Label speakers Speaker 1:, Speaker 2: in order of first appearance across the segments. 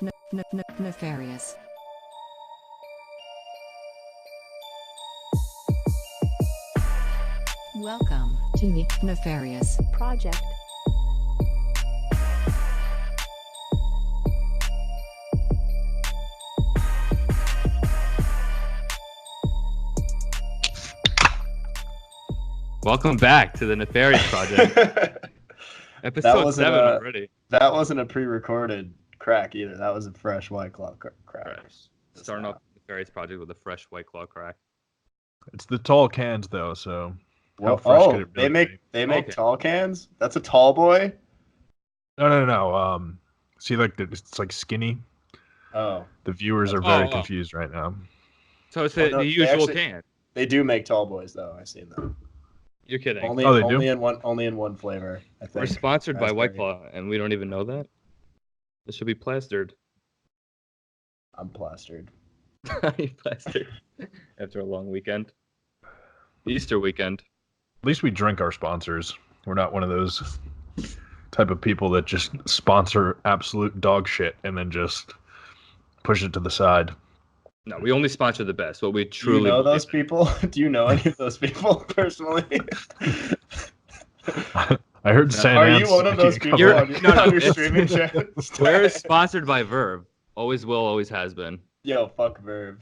Speaker 1: Nefarious. Welcome to the Nefarious Project.
Speaker 2: Welcome back to the Nefarious Project. Episode 7 already.
Speaker 3: That wasn't a pre-recorded crack either. That was a fresh White Claw crack.
Speaker 2: Fresh. Starting off the Nefarious Project with a fresh White Claw crack.
Speaker 4: It's the tall cans though, so
Speaker 3: Well,
Speaker 4: how fresh could it really
Speaker 3: they make
Speaker 2: Okay.
Speaker 3: tall cans? That's a tall boy?
Speaker 4: No. See, like it's like skinny.
Speaker 3: Oh.
Speaker 4: The viewers are very
Speaker 2: Oh.
Speaker 4: confused right now.
Speaker 2: So it's
Speaker 3: Oh,
Speaker 2: the
Speaker 3: no, they
Speaker 2: usual
Speaker 3: actually-
Speaker 2: can.
Speaker 3: They do make tall boys though. I've seen them.
Speaker 2: You're kidding.
Speaker 3: Only
Speaker 4: Oh, they do?
Speaker 3: only in one flavor, I think.
Speaker 2: We're sponsored by White
Speaker 3: Raspberry.
Speaker 2: Claw, and we don't even know that. This should be plastered.
Speaker 3: I'm plastered.
Speaker 2: Plastered. After a long weekend. Easter weekend.
Speaker 4: At least we drink our sponsors. We're not one of those type of people that just sponsor absolute dog shit and then just push it to the side.
Speaker 2: No, we only sponsor the best. What we
Speaker 3: Do you
Speaker 2: truly
Speaker 3: know
Speaker 2: believe
Speaker 3: those
Speaker 2: in.
Speaker 3: people? Do you know any of those people personally?
Speaker 4: I heard San
Speaker 3: Are you
Speaker 4: Ants
Speaker 3: one of those
Speaker 4: a
Speaker 3: people
Speaker 4: couple-
Speaker 3: on your,
Speaker 2: No,
Speaker 3: on your
Speaker 2: it's-
Speaker 3: streaming channels?
Speaker 2: We're sponsored by Verve. Always will, always has been.
Speaker 3: Yo, fuck Verve.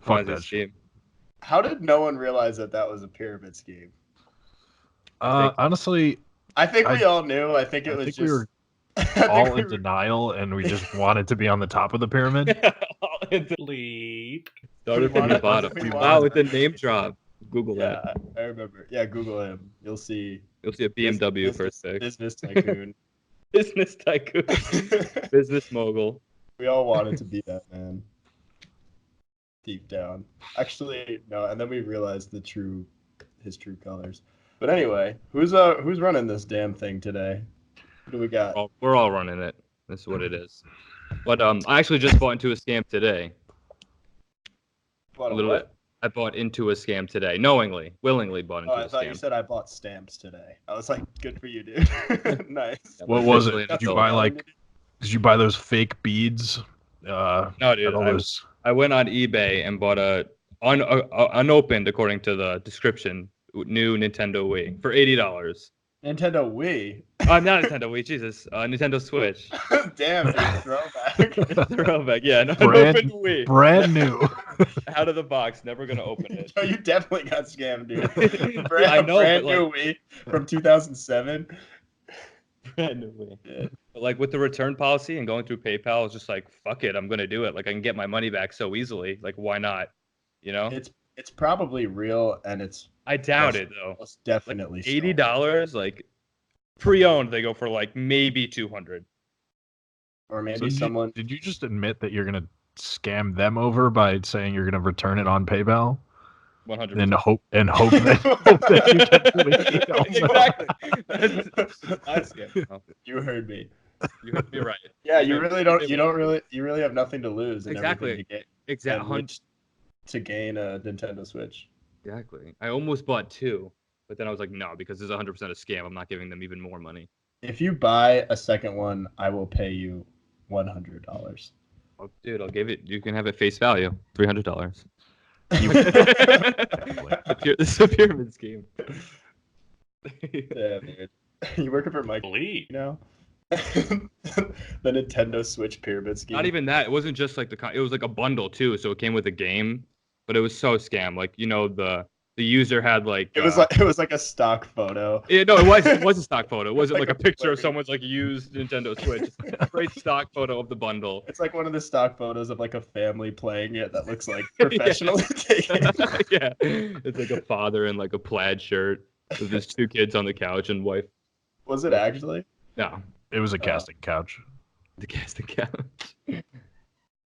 Speaker 4: Fuck that shit.
Speaker 3: How did no one realize that was a pyramid scheme?
Speaker 4: Honestly,
Speaker 3: I think we
Speaker 4: I-
Speaker 3: all knew. I think it
Speaker 4: I
Speaker 3: was
Speaker 4: think
Speaker 3: just
Speaker 4: we were
Speaker 3: I think
Speaker 4: all
Speaker 3: we
Speaker 4: in
Speaker 3: were-
Speaker 4: denial and we just wanted to be on the top of the pyramid.
Speaker 5: Bleep.
Speaker 2: Started from the bottom.
Speaker 3: we
Speaker 2: Wow,
Speaker 3: wanted-
Speaker 2: with the name drop. Google
Speaker 3: Yeah,
Speaker 2: that.
Speaker 3: I remember. Yeah, Google him. You'll see.
Speaker 2: You'll see a BMW first pick.
Speaker 3: Business tycoon.
Speaker 2: Business tycoon. Business mogul.
Speaker 3: We all wanted to be that man. Deep down. Actually, no, and then we realized his true colors. But anyway, who's running this damn thing today? What do we got?
Speaker 2: We're all running it. That's what it is. But I actually just bought into a scam today.
Speaker 3: Bought a
Speaker 2: Literally,
Speaker 3: what?
Speaker 2: I bought into a scam today. Willingly bought into
Speaker 3: Oh, I
Speaker 2: a
Speaker 3: thought
Speaker 2: scam.
Speaker 3: you said I bought stamps today. I was like, good for you, dude. Nice.
Speaker 4: What was
Speaker 2: Officially,
Speaker 4: it?
Speaker 2: that's
Speaker 4: Did you
Speaker 2: all.
Speaker 4: buy Did you buy those fake beads?
Speaker 2: No, dude.
Speaker 4: all those...
Speaker 2: I went on eBay and bought a unopened, according to the description, new Nintendo Wii for $80.
Speaker 3: Nintendo Wii.
Speaker 2: Not Nintendo Wii, Jesus. Nintendo Switch.
Speaker 3: Damn, dude, throwback.
Speaker 2: Throwback, yeah. No,
Speaker 4: Brand-
Speaker 2: unopened Wii.
Speaker 4: Brand new.
Speaker 2: Out of the box, never gonna open it.
Speaker 3: Yo, you definitely got scammed, dude.
Speaker 2: I know,
Speaker 3: brand
Speaker 2: but,
Speaker 3: new Wii from 2007.
Speaker 2: Brand new Wii.
Speaker 3: Yeah.
Speaker 2: But like with the return policy and going through PayPal, it's just like, fuck it, I'm gonna do it. Like I can get my money back so easily. Like why not? You know?
Speaker 3: It's probably real, and it's
Speaker 2: I doubt it though.
Speaker 3: most definitely stolen.
Speaker 2: $80, like pre-owned, they go for like maybe 200.
Speaker 3: Or maybe
Speaker 4: So did
Speaker 3: someone.
Speaker 4: did you just admit that you're gonna scam them over by saying you're gonna return it on PayPal
Speaker 2: 100.
Speaker 4: and hope that you get the $80?
Speaker 2: Exactly.
Speaker 3: You heard me.
Speaker 2: You heard me right.
Speaker 3: Yeah, you really have nothing to lose. And
Speaker 2: Exactly.
Speaker 3: everything
Speaker 2: Exactly.
Speaker 3: to gain a Nintendo Switch.
Speaker 2: Exactly. I almost bought 2, but then I was like, no, because this is 100% a scam. I'm not giving them even more money.
Speaker 3: If you buy a second one, I will pay you $100.
Speaker 2: Oh, dude, I'll give it. You can have it face value, $300. This is a pyramid scheme.
Speaker 3: Yeah, dude. You working for Mike
Speaker 5: Bleep.
Speaker 3: now? The Nintendo Switch pyramid scheme.
Speaker 2: Not even that. It wasn't just like it was like a bundle too. So it came with a game, but it was so scam. Like the user had like
Speaker 3: It was like a stock photo.
Speaker 2: It was a stock photo. It wasn't like a picture of someone's like used Nintendo Switch. Great stock photo of the bundle.
Speaker 3: It's like one of the stock photos of like a family playing it that looks like professional.
Speaker 2: Yeah, it's like a father in like a plaid shirt with his 2 kids on the couch and wife.
Speaker 3: Was it actually?
Speaker 2: No,
Speaker 4: It was a casting couch.
Speaker 2: the casting couch.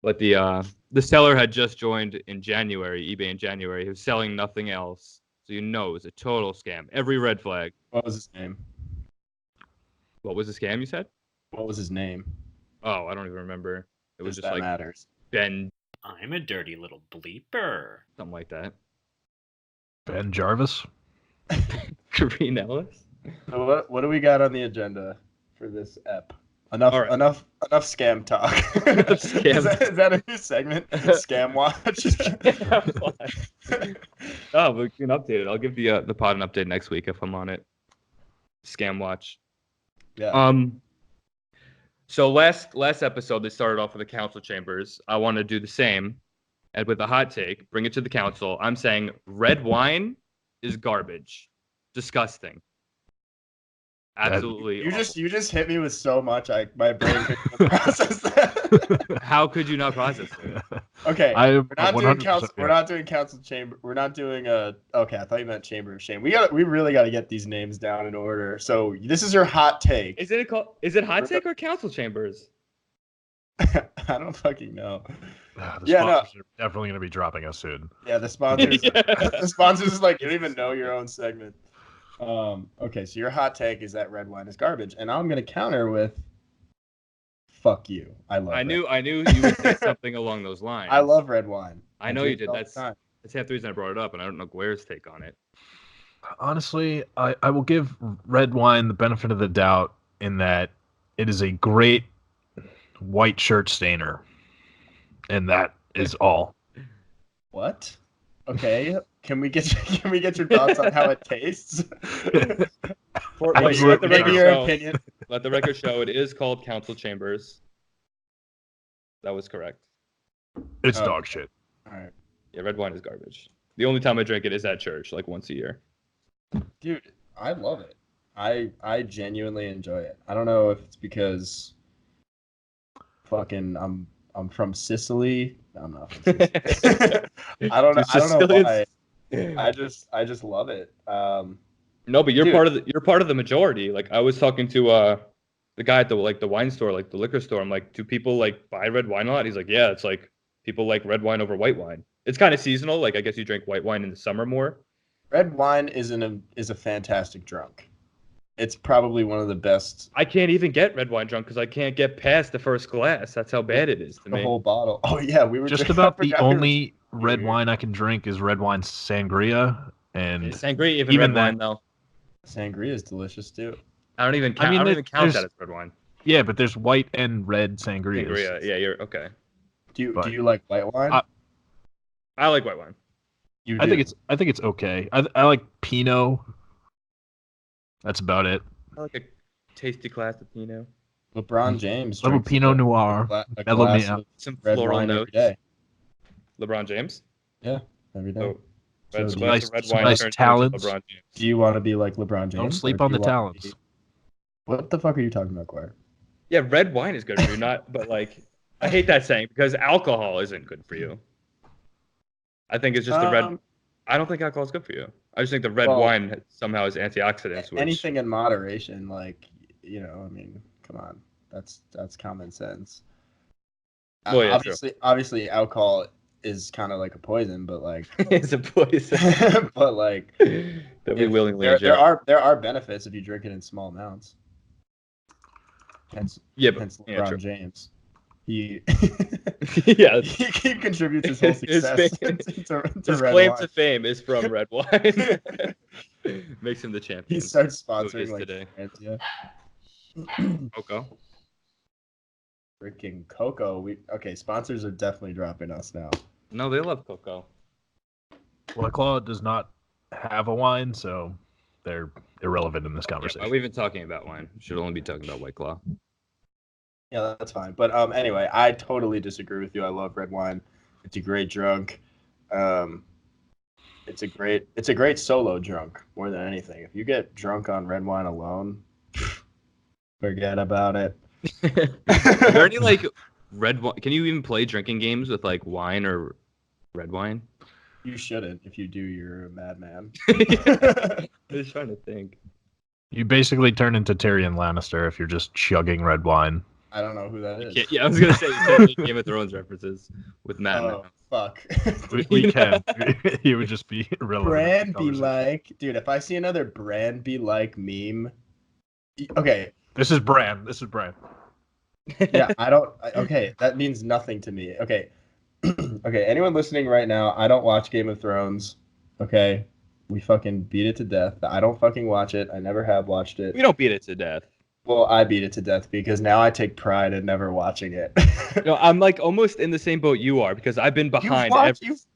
Speaker 2: But the seller had just joined in January, eBay in January. He was selling nothing else, so it was a total scam. Every red flag.
Speaker 3: What was his name?
Speaker 2: What was the scam you said?
Speaker 3: What was his name?
Speaker 2: Oh, I don't even remember. It was just
Speaker 3: That
Speaker 2: like
Speaker 3: matters.
Speaker 2: Ben,
Speaker 5: I'm a dirty little bleeper.
Speaker 2: something like that.
Speaker 4: Ben Jarvis.
Speaker 2: Kareem Ellis.
Speaker 3: So what do we got on the agenda for this ep? Enough,
Speaker 2: All right.
Speaker 3: enough scam talk.
Speaker 2: Scam
Speaker 3: Is that a new segment? Scam watch.
Speaker 2: Oh, we can update it. I'll give the pod an update next week if I'm on it. Scam watch.
Speaker 3: Yeah.
Speaker 2: So last episode they started off with the council chambers. I want to do the same, and with a hot take, bring it to the council. I'm saying red wine is garbage, disgusting, absolutely.
Speaker 3: You
Speaker 2: awful.
Speaker 3: just hit me with so much. My brain couldn't process that.
Speaker 2: How could you not process it?
Speaker 3: Okay,
Speaker 4: I
Speaker 3: we're not doing
Speaker 4: 100%,
Speaker 3: council. We're not doing council chamber. We're not doing a. Okay, I thought you meant chamber of shame. We really got to get these names down in order. So this is your hot take.
Speaker 2: Is it hot take or council chambers?
Speaker 3: I don't fucking know.
Speaker 4: The
Speaker 3: Yeah, no.
Speaker 4: sponsors are definitely going to be dropping us soon.
Speaker 3: Yeah, the sponsors.
Speaker 2: Yeah.
Speaker 3: The sponsors is like you don't even know your own segment. Okay, so your hot take is that red wine is garbage, and I'm gonna counter with, "Fuck you." I
Speaker 2: I knew you would say something along those lines.
Speaker 3: I love red wine.
Speaker 2: I know you
Speaker 3: drink it
Speaker 2: did.
Speaker 3: all the
Speaker 2: That's
Speaker 3: time.
Speaker 2: half the reason I brought it up, and I don't know Guerre's take on it.
Speaker 4: Honestly, I will give red wine the benefit of the doubt in that it is a great white shirt stainer, and that is all.
Speaker 3: What? Okay, can we get your thoughts on how it tastes?
Speaker 2: Wait,
Speaker 3: Maybe
Speaker 2: let the record
Speaker 3: your
Speaker 2: show.
Speaker 3: opinion.
Speaker 2: Let the record show it is called council chambers. That was correct.
Speaker 4: It's
Speaker 3: Oh.
Speaker 4: dog shit.
Speaker 3: All right,
Speaker 2: Yeah, red wine is garbage. The only time I drink it is at church, like once a year.
Speaker 3: dude, I love it. I genuinely enjoy it. I don't know if it's because fucking I'm from Sicily. I'm not from Sicily. I don't know. I don't know why. I just love it.
Speaker 2: No, but you're
Speaker 3: Dude.
Speaker 2: you're part of the majority. Like I was talking to the guy at the wine store, like the liquor store. I'm like, do people like buy red wine a lot? He's like, yeah, it's like people like red wine over white wine. It's kind of seasonal. Like I guess you drink white wine in the summer more.
Speaker 3: Red wine is a fantastic drunk. It's probably one of the best.
Speaker 2: I can't even get red wine drunk because I can't get past the first glass. That's how bad it is to
Speaker 3: The
Speaker 2: me.
Speaker 3: whole bottle. Oh yeah, we were
Speaker 4: Just
Speaker 3: drinking-
Speaker 4: about
Speaker 3: I
Speaker 4: the
Speaker 3: forgot we were-
Speaker 4: only red wine I can drink is red wine sangria, and
Speaker 2: Sangria, even
Speaker 4: even
Speaker 2: red wine though.
Speaker 3: Sangria is delicious too.
Speaker 2: I don't even count.
Speaker 4: I mean,
Speaker 2: I don't even count
Speaker 4: there's-
Speaker 2: that as red wine.
Speaker 4: yeah, but there's white and red sangrias.
Speaker 2: Sangria, yeah, you're okay.
Speaker 3: Do
Speaker 4: But-
Speaker 3: you like white wine?
Speaker 2: I like white wine.
Speaker 3: You
Speaker 4: I
Speaker 3: do.
Speaker 4: think it's okay. I like Pinot. That's about it.
Speaker 2: I like a tasty glass of Pinot.
Speaker 3: LeBron James.
Speaker 4: Little
Speaker 3: drinks
Speaker 4: Pinot
Speaker 3: a
Speaker 4: Noir.
Speaker 3: a
Speaker 4: Mellow me
Speaker 3: glass
Speaker 4: out.
Speaker 3: of
Speaker 2: Some
Speaker 3: red
Speaker 2: floral
Speaker 3: wine every
Speaker 2: notes.
Speaker 3: day.
Speaker 2: LeBron James.
Speaker 3: Every day.
Speaker 2: Oh,
Speaker 3: So
Speaker 2: red,
Speaker 3: do
Speaker 2: glass
Speaker 4: nice-
Speaker 2: of red
Speaker 4: some
Speaker 2: wine
Speaker 4: nice
Speaker 2: turns into
Speaker 4: talons.
Speaker 2: LeBron James.
Speaker 3: Do you want to be like LeBron James?
Speaker 4: Don't sleep
Speaker 3: or
Speaker 4: on
Speaker 3: do
Speaker 4: the
Speaker 3: you want to
Speaker 4: talents.
Speaker 3: be- What the fuck are you talking about, Claire?
Speaker 2: Yeah, red wine is good for you, not. But like, I hate that saying because alcohol isn't good for you. I think it's just the red. I don't think alcohol is good for you. I just think the red
Speaker 3: Well,
Speaker 2: wine somehow has antioxidants. Which,
Speaker 3: Anything in moderation, like I mean, come on, that's common sense.
Speaker 2: Well, yeah, true.
Speaker 3: Obviously, alcohol is kind of like a poison, but like,
Speaker 2: it's a poison
Speaker 3: but like,
Speaker 2: that we
Speaker 3: if-
Speaker 2: willingly
Speaker 3: there
Speaker 2: ingest.
Speaker 3: there are benefits if you drink it in small amounts. Hence,
Speaker 2: Yeah, but
Speaker 3: hence
Speaker 2: yeah,
Speaker 3: LeBron
Speaker 2: true.
Speaker 3: James. He
Speaker 2: Yeah,
Speaker 3: he contributes his whole
Speaker 2: His
Speaker 3: success
Speaker 2: fame-
Speaker 3: to
Speaker 2: his
Speaker 3: red
Speaker 2: claim
Speaker 3: wine.
Speaker 2: to fame is from red wine. Makes him the champion.
Speaker 3: He starts
Speaker 2: Who it
Speaker 3: sponsoring
Speaker 2: is
Speaker 3: like
Speaker 2: today.
Speaker 3: brands, yeah.
Speaker 2: Coco.
Speaker 3: Freaking Coco. Sponsors are definitely dropping us now.
Speaker 2: No, they love Coco.
Speaker 4: White Claw does not have a wine, so they're irrelevant in this
Speaker 2: Yeah,
Speaker 4: conversation.
Speaker 2: why are we even talking about wine? Should only be talking about White Claw.
Speaker 3: Yeah, that's fine. But anyway, I totally disagree with you. I love red wine. It's a great drunk. It's a great solo drunk more than anything. If you get drunk on red wine alone, forget about it.
Speaker 2: Are there any like red wine? Can you even play drinking games with like wine or red wine?
Speaker 3: You shouldn't. If you do, you're a madman.
Speaker 2: I was trying to think.
Speaker 4: You basically turn into Tyrion Lannister if you're just chugging red wine.
Speaker 3: I don't know who that is.
Speaker 2: Yeah, I was gonna say you can't make Game of Thrones references with Matt.
Speaker 3: Oh, fuck.
Speaker 4: We can. He would just be irrelevant.
Speaker 3: Brand be like, dude. If I see another brand be like meme, okay,
Speaker 4: This is Bran. This is Bran.
Speaker 3: yeah, okay, that means nothing to me. Okay. Okay, anyone listening right now, I don't watch Game of Thrones. Okay. We fucking beat it to death. I don't fucking watch it. I never have watched it.
Speaker 2: We don't beat it to death.
Speaker 3: Well, I beat it to death because now I take pride in never watching it.
Speaker 2: No, I'm like almost in the same boat you are because I've been behind.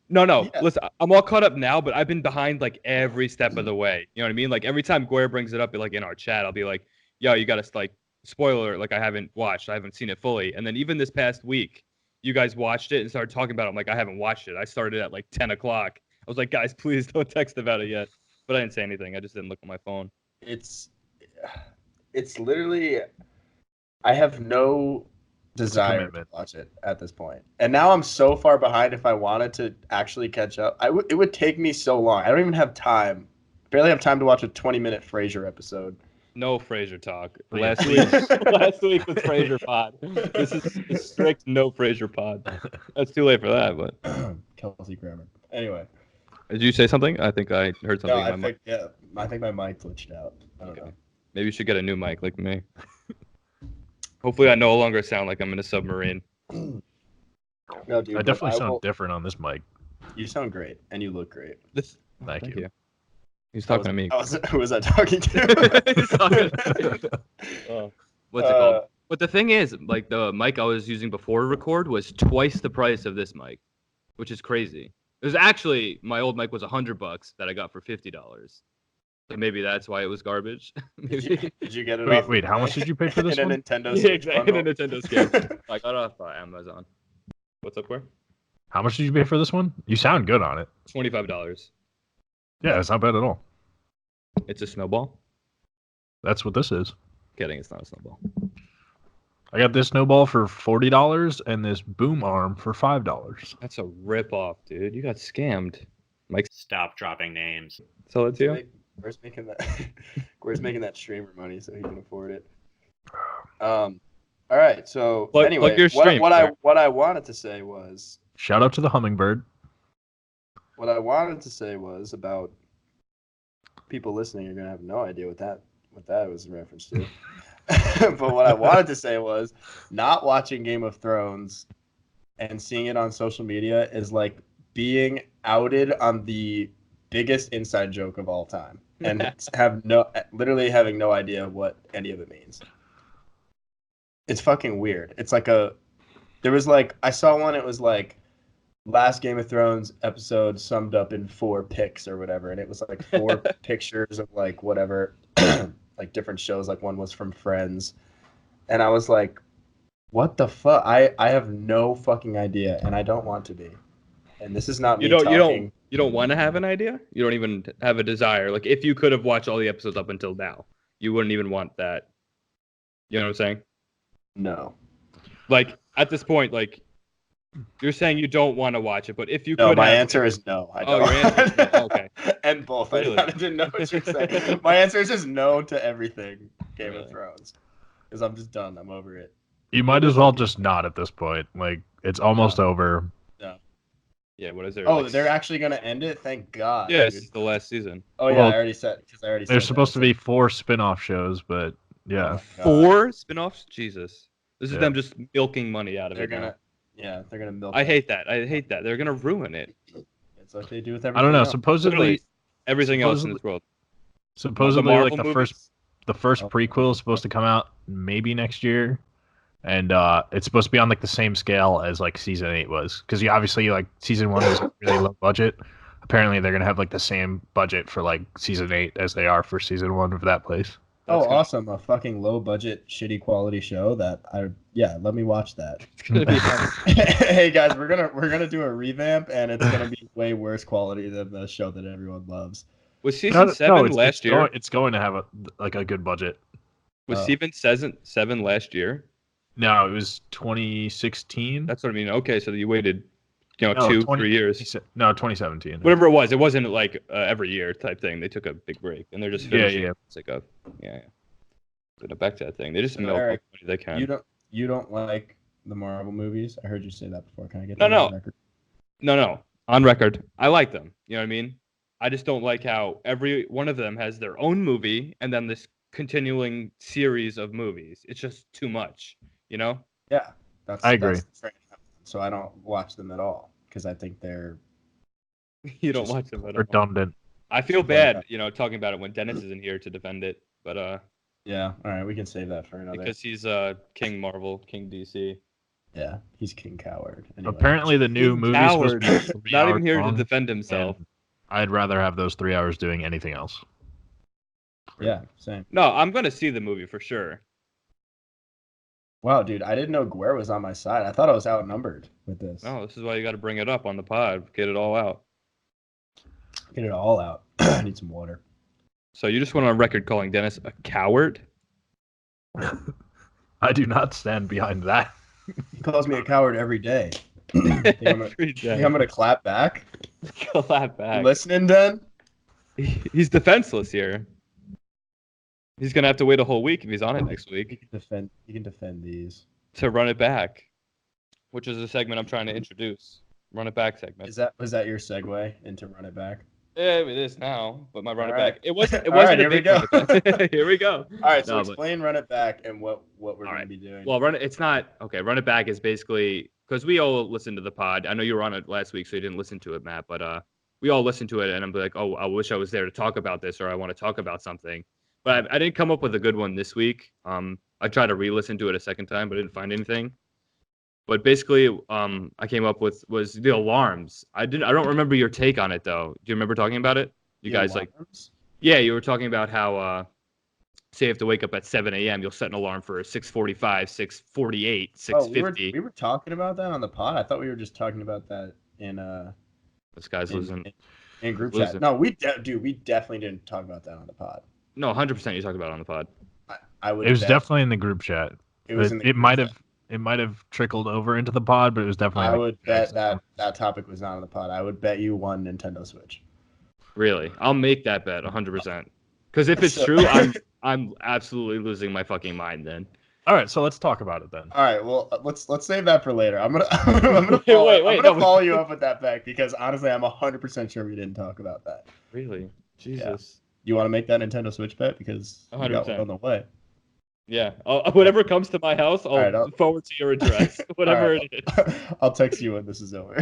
Speaker 2: No.
Speaker 3: Yeah.
Speaker 2: Listen, I'm all caught up now, but I've been behind like every step of the way. You know what I mean? Like every time Guerre brings it up, like in our chat, I'll be like, "Yo, you got to like spoiler. Like I haven't watched. I haven't seen it fully." And then even this past week, you guys watched it and started talking about it. I'm like, I haven't watched it. I started at like 10 o'clock. I was like, guys, please don't text about it yet. But I didn't say anything. I just didn't look at my phone.
Speaker 3: It's literally I have no desire to
Speaker 4: commitment.
Speaker 3: watch it at this point. And now I'm so far behind if I wanted to actually catch up. It would take me so long. I don't even have time. Barely have time to watch a 20-minute Frasier episode.
Speaker 2: No Frasier talk.
Speaker 4: Oh, yeah.
Speaker 2: Last week was Frasier pod. This is a strict no Frasier pod. That's too late for that, but
Speaker 3: Kelsey Grammer. Anyway.
Speaker 2: did you say something? I think I heard something.
Speaker 3: No,
Speaker 2: in my mic.
Speaker 3: I think my mic glitched out. I don't know.
Speaker 2: Maybe you should get a new mic like me. Hopefully I no longer sound like I'm in a submarine.
Speaker 3: No, dude.
Speaker 4: I definitely sound different on this mic.
Speaker 3: You sound great, and you look great.
Speaker 4: Thank you.
Speaker 2: He's talking to me.
Speaker 3: Who was I talking to?
Speaker 2: He's talking. What's it called? But the thing is, like the mic I was using before record was twice the price of this mic, which is crazy. It was actually my old mic was $100 that I got for $50. So maybe that's why it was garbage.
Speaker 3: Did you get it?
Speaker 4: Wait, how much did you pay for this
Speaker 3: in
Speaker 4: one?
Speaker 3: a Nintendo
Speaker 2: Yeah,
Speaker 3: Switch
Speaker 2: exactly.
Speaker 3: bundle?
Speaker 2: In a Nintendo Switch. I got it off Amazon. What's up, where?
Speaker 4: How much did you pay for this one? You sound good on it.
Speaker 2: $25.
Speaker 4: Yeah, it's not bad at all.
Speaker 2: It's a snowball.
Speaker 4: That's what this is.
Speaker 2: Kidding, it's not a snowball.
Speaker 4: I got this snowball for $40 and this boom arm for $5.
Speaker 2: That's a rip off, dude. You got scammed. Mike,
Speaker 5: Stop dropping names.
Speaker 2: sell it to you?
Speaker 3: Where's making that? Where's making that streamer money so he can afford it? All right. So
Speaker 2: Plug
Speaker 3: anyway,
Speaker 2: your stream,
Speaker 3: what
Speaker 2: sir.
Speaker 3: I wanted to say was
Speaker 4: Shout out to the hummingbird.
Speaker 3: what I wanted to say was about people listening are gonna have no idea what that was in reference to. But what I wanted to say was not watching Game of Thrones and seeing it on social media is like being outed on the biggest inside joke of all time and literally having no idea what any of it means. It's fucking weird. It's like I saw one, it was like last Game of Thrones episode summed up in 4 pics or whatever, and it was like 4 pictures of like whatever like different shows, like one was from Friends, and I was like, what the fuck? I have no fucking idea, and I don't want to be. And this is not me talking.
Speaker 2: You don't want to have an idea? You don't even have a desire. Like if you could have watched all the episodes up until now, you wouldn't even want that. You know what I'm saying?
Speaker 3: No.
Speaker 2: Like at this point, like you're saying you don't want to watch it, but if you
Speaker 3: No,
Speaker 2: could
Speaker 3: my
Speaker 2: have,
Speaker 3: answer is no. I
Speaker 2: Oh,
Speaker 3: don't.
Speaker 2: your answer is no. Okay.
Speaker 3: And both.
Speaker 2: Really?
Speaker 3: I didn't know what you were saying. My answer is just no to everything Game of Thrones. Because I'm just done. I'm over it.
Speaker 4: You might as well just not at this point. Like, it's almost over.
Speaker 2: Yeah, what is there?
Speaker 3: Oh,
Speaker 2: like,
Speaker 3: they're actually going to end it? Thank God.
Speaker 2: Yeah,
Speaker 3: dude.
Speaker 2: it's the last season.
Speaker 3: Oh, yeah,
Speaker 4: Well,
Speaker 3: I already said.
Speaker 4: There's supposed to be 4 spin-off shows, but yeah.
Speaker 3: God.
Speaker 2: 4 spin-offs? Jesus. This is
Speaker 4: Yeah.
Speaker 2: them just milking money out of
Speaker 3: They're
Speaker 2: it.
Speaker 3: going
Speaker 2: now.
Speaker 3: to. Yeah, they're going to milk
Speaker 2: I
Speaker 3: it.
Speaker 2: hate that. They're gonna ruin it.
Speaker 3: It's like they do with everything
Speaker 4: I don't know.
Speaker 3: else.
Speaker 4: Supposedly,
Speaker 2: Literally everything else in this world.
Speaker 4: supposedly, like
Speaker 2: Marvel
Speaker 4: the first
Speaker 3: Oh.
Speaker 4: prequel is supposed to come out maybe next year, and it's supposed to be on like the same scale as like season 8 was, because you obviously like season 1 was really low budget. Apparently, they're gonna have like the same budget for like season 8 as they are for season 1 of that place.
Speaker 3: Oh,
Speaker 2: That's gonna-
Speaker 3: awesome. A fucking low budget, shitty quality show let me watch that.
Speaker 2: It's gonna be
Speaker 3: Hey guys, we're gonna do a revamp, and it's gonna be way worse quality than the show that everyone loves.
Speaker 2: Was season 7 last year?
Speaker 4: It's going to have a good budget.
Speaker 2: Was season 7 last year?
Speaker 4: No, it was 2016.
Speaker 2: That's what I mean. Okay, so you waited,
Speaker 4: No,
Speaker 2: 2-3 years.
Speaker 4: No, 2017.
Speaker 2: Whatever it was, it wasn't like every year type thing. They took a big break, and they're just finishing.
Speaker 4: Yeah.
Speaker 2: It's like But back to that thing. They just milk
Speaker 3: Eric,
Speaker 2: what money they can.
Speaker 3: You don't like the Marvel movies? I heard you say that before. Can I get
Speaker 2: No,
Speaker 3: that on
Speaker 2: no.
Speaker 3: record?
Speaker 2: No. On record, I like them. You know what I mean? I just don't like how every one of them has their own movie and then this continuing series of movies. It's just too much, you know?
Speaker 3: Yeah,
Speaker 4: I agree.
Speaker 3: That's the training. So I don't watch them at all because I think they're
Speaker 2: You don't
Speaker 3: Just
Speaker 2: watch them at all.
Speaker 4: Redundant.
Speaker 2: I feel bad, talking about it when Dennis isn't here to defend it. But
Speaker 3: Yeah. All right, we can save that for another.
Speaker 2: because he's King Marvel, King DC.
Speaker 3: Yeah, he's King Coward. Anyway.
Speaker 4: Apparently, the new
Speaker 2: King
Speaker 4: movie's
Speaker 2: Coward,
Speaker 4: supposed to be 3
Speaker 2: not
Speaker 4: hours
Speaker 2: even here
Speaker 4: long,
Speaker 2: to defend himself.
Speaker 4: and I'd rather have those 3 hours doing anything else.
Speaker 3: Yeah, same.
Speaker 2: No, I'm gonna see the movie for sure.
Speaker 3: Wow, dude, I didn't know Guerre was on my side. I thought I was outnumbered with this.
Speaker 2: No, this is why you got to bring it up on the pod, get it all out.
Speaker 3: Get it all out. I need some water.
Speaker 2: So you just went on record calling Dennis a coward?
Speaker 4: I do not stand behind that.
Speaker 3: He calls me a coward every day. Think
Speaker 2: Every day.
Speaker 3: I'm gonna clap back?
Speaker 2: Clap
Speaker 3: You
Speaker 2: back.
Speaker 3: listening, Den?
Speaker 2: He's defenseless here. He's gonna have to wait a whole week if he's on it next
Speaker 3: You
Speaker 2: week
Speaker 3: can defend. You can defend these.
Speaker 2: to run it back, which is a segment I'm trying to introduce. Run it back segment.
Speaker 3: Was that your segue into Run It Back?
Speaker 2: Yeah, it is now, but my run it
Speaker 3: All right.
Speaker 2: back. It wasn't. It
Speaker 3: All
Speaker 2: wasn't
Speaker 3: right,
Speaker 2: a
Speaker 3: here we
Speaker 2: big
Speaker 3: go.
Speaker 2: run it back. Here we go.
Speaker 3: All right, so
Speaker 2: No, but-
Speaker 3: explain Run It Back and what we're
Speaker 2: All
Speaker 3: gonna
Speaker 2: right.
Speaker 3: be doing.
Speaker 2: Well, run it. It's not okay. Run it back is basically because we all listened to the pod. I know you were on it last week, so you didn't listen to it, Matt. But we all listened to it, and I'm like, oh, I wish I was there to talk about this, or I want to talk about something. But I didn't come up with a good one this week. I tried to re-listen to it a second time, but I didn't find anything. But basically, I came up with was the alarms. I don't remember your take on it though. Do you remember talking about it? You
Speaker 3: The
Speaker 2: guys like.
Speaker 3: alarms?
Speaker 2: Yeah, you were talking about how, say, you have to wake up at 7 a.m., you'll set an alarm for 6:45, 6:48, 6:50.
Speaker 3: We were talking about that on the pod. I thought we were just talking about that in
Speaker 2: This guy's losing.
Speaker 3: in group
Speaker 2: Losing.
Speaker 3: chat. No, we definitely didn't talk about that on the pod.
Speaker 2: No, 100% you talked about it on the pod.
Speaker 3: I would.
Speaker 4: It was
Speaker 3: bet
Speaker 4: definitely in the group chat.
Speaker 3: It was in the
Speaker 4: It
Speaker 3: group
Speaker 4: might
Speaker 3: chat.
Speaker 4: have. It might have trickled over into the pod, but it was definitely.
Speaker 3: I
Speaker 4: like-
Speaker 3: would bet that topic was not on the pod. I would bet you one Nintendo Switch.
Speaker 2: Really? I'll make that bet 100%. Because if it's
Speaker 3: So-
Speaker 2: true, I'm absolutely losing my fucking mind then.
Speaker 4: All right, so let's talk about it then.
Speaker 3: All right, well let's save that for later. I'm gonna
Speaker 2: Wait, no.
Speaker 3: follow you up with that fact because honestly, I'm 100% sure we didn't talk about that.
Speaker 2: Really? Jesus.
Speaker 3: You want to make that Nintendo Switch bet because we got
Speaker 2: 100%.
Speaker 3: one on the way.
Speaker 2: Yeah. Whatever comes to my house, I'll
Speaker 3: Alright, I'll-
Speaker 2: forward to your address. Whatever
Speaker 3: Alright,
Speaker 2: it is.
Speaker 3: I'll text you when this is over.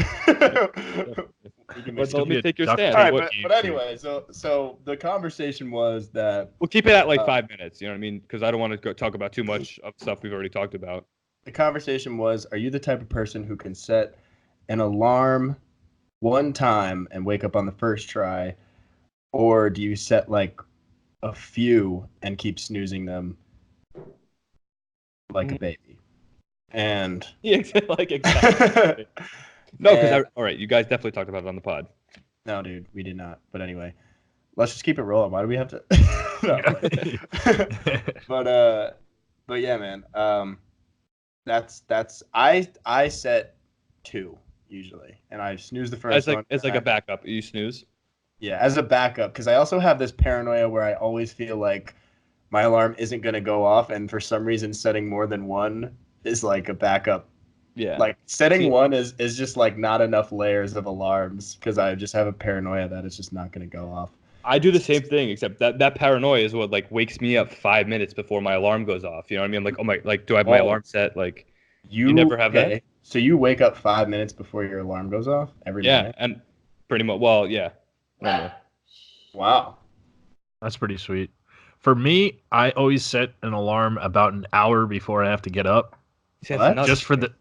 Speaker 3: We can make
Speaker 2: But let me take your
Speaker 4: Duct
Speaker 2: stand.
Speaker 3: All right,
Speaker 2: What-
Speaker 3: but anyway, so the conversation was that
Speaker 2: We'll keep it at like
Speaker 3: Uh,
Speaker 2: 5 minutes. You know what I mean? Because I don't want to go talk about too much of stuff we've already talked about.
Speaker 3: the conversation was: are you the type of person who can set an alarm one time and wake up on the first try, or do you set like a few and keep snoozing them like a baby? And
Speaker 2: Yeah, like exactly. No, because
Speaker 3: And-
Speaker 2: all right, you guys definitely talked about it on the pod.
Speaker 3: no, dude, we did not. But anyway, let's just keep it rolling. Why do we have to? No, but yeah, man. That's I set 2 usually, and I snooze the first one.
Speaker 2: As like a backup. You snooze.
Speaker 3: Yeah, as a backup, because I also have this paranoia where I always feel like my alarm isn't gonna go off, and for some reason, setting more than one is like a backup.
Speaker 2: Yeah.
Speaker 3: Like setting
Speaker 2: See-
Speaker 3: one is just like not enough layers of alarms because I just have a paranoia that it's just not gonna go off.
Speaker 2: I do the same thing, except that paranoia is what like wakes me up 5 minutes before my alarm goes off. You know what I mean? I'm like, oh my, like, do I have my
Speaker 3: Oh.
Speaker 2: alarm set? Like,
Speaker 3: You
Speaker 2: never have that?
Speaker 3: So you wake up 5 minutes before your alarm goes off every
Speaker 2: yeah,
Speaker 3: night?
Speaker 2: and pretty much. Well, yeah. Normally.
Speaker 3: Wow.
Speaker 4: That's pretty sweet. For me, I always set an alarm about an hour before I have to get up.
Speaker 2: See, that's
Speaker 3: What?
Speaker 2: nuts.
Speaker 4: Just for the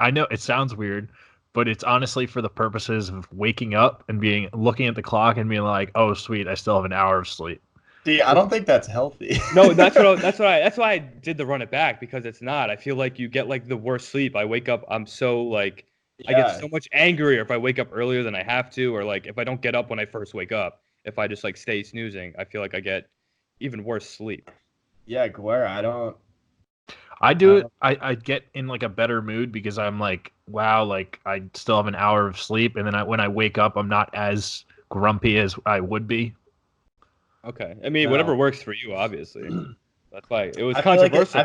Speaker 4: I know it sounds weird, but it's honestly for the purposes of waking up and looking at the clock and being like, "Oh, sweet, I still have an hour of sleep."
Speaker 3: See, I don't think that's healthy.
Speaker 2: No, that's why I did the run it back, because it's not. I feel like you get like the worst sleep. I wake up, I'm so like I
Speaker 3: Yeah.
Speaker 2: get so much angrier if I wake up earlier than I have to, or like if I don't get up when I first wake up. If I just like stay snoozing, I feel like I get even worse sleep.
Speaker 3: Yeah, Guerra, I don't.
Speaker 4: I do it. I get in like a better mood because I'm like, wow, like I still have an hour of sleep, and then when I wake up, I'm not as grumpy as I would be.
Speaker 2: Okay, I mean
Speaker 3: No.
Speaker 2: whatever works for you, obviously. That's why it was
Speaker 3: I feel like
Speaker 2: controversial.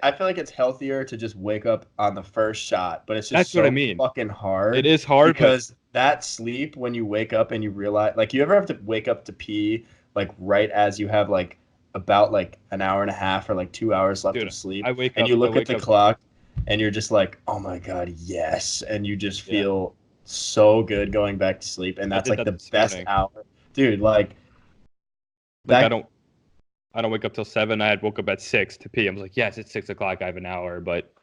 Speaker 3: I feel like it's healthier to just wake up on the first shot, but it's just
Speaker 2: That's
Speaker 3: so
Speaker 2: what I mean.
Speaker 3: fucking hard.
Speaker 2: it is hard
Speaker 3: because that sleep when you wake up and you realize, like, you ever have to wake up to pee like right as you have like about like an hour and a half or like 2 hours left
Speaker 2: Dude,
Speaker 3: of sleep,
Speaker 2: I wake
Speaker 3: and
Speaker 2: up.
Speaker 3: you
Speaker 2: I
Speaker 3: look at
Speaker 2: wake
Speaker 3: the
Speaker 2: up-
Speaker 3: clock and you're just like, oh my god, yes, and you just
Speaker 2: Yeah.
Speaker 3: feel so good going back to sleep, and
Speaker 2: I
Speaker 3: that's
Speaker 2: did
Speaker 3: like
Speaker 2: that
Speaker 3: the
Speaker 2: this
Speaker 3: best
Speaker 2: morning.
Speaker 3: hour, dude. Like
Speaker 2: Like
Speaker 3: that,
Speaker 2: I don't. I don't wake up till 7. I had woke up at 6 to pee. I was like, yes, it's 6 o'clock. I have an hour, but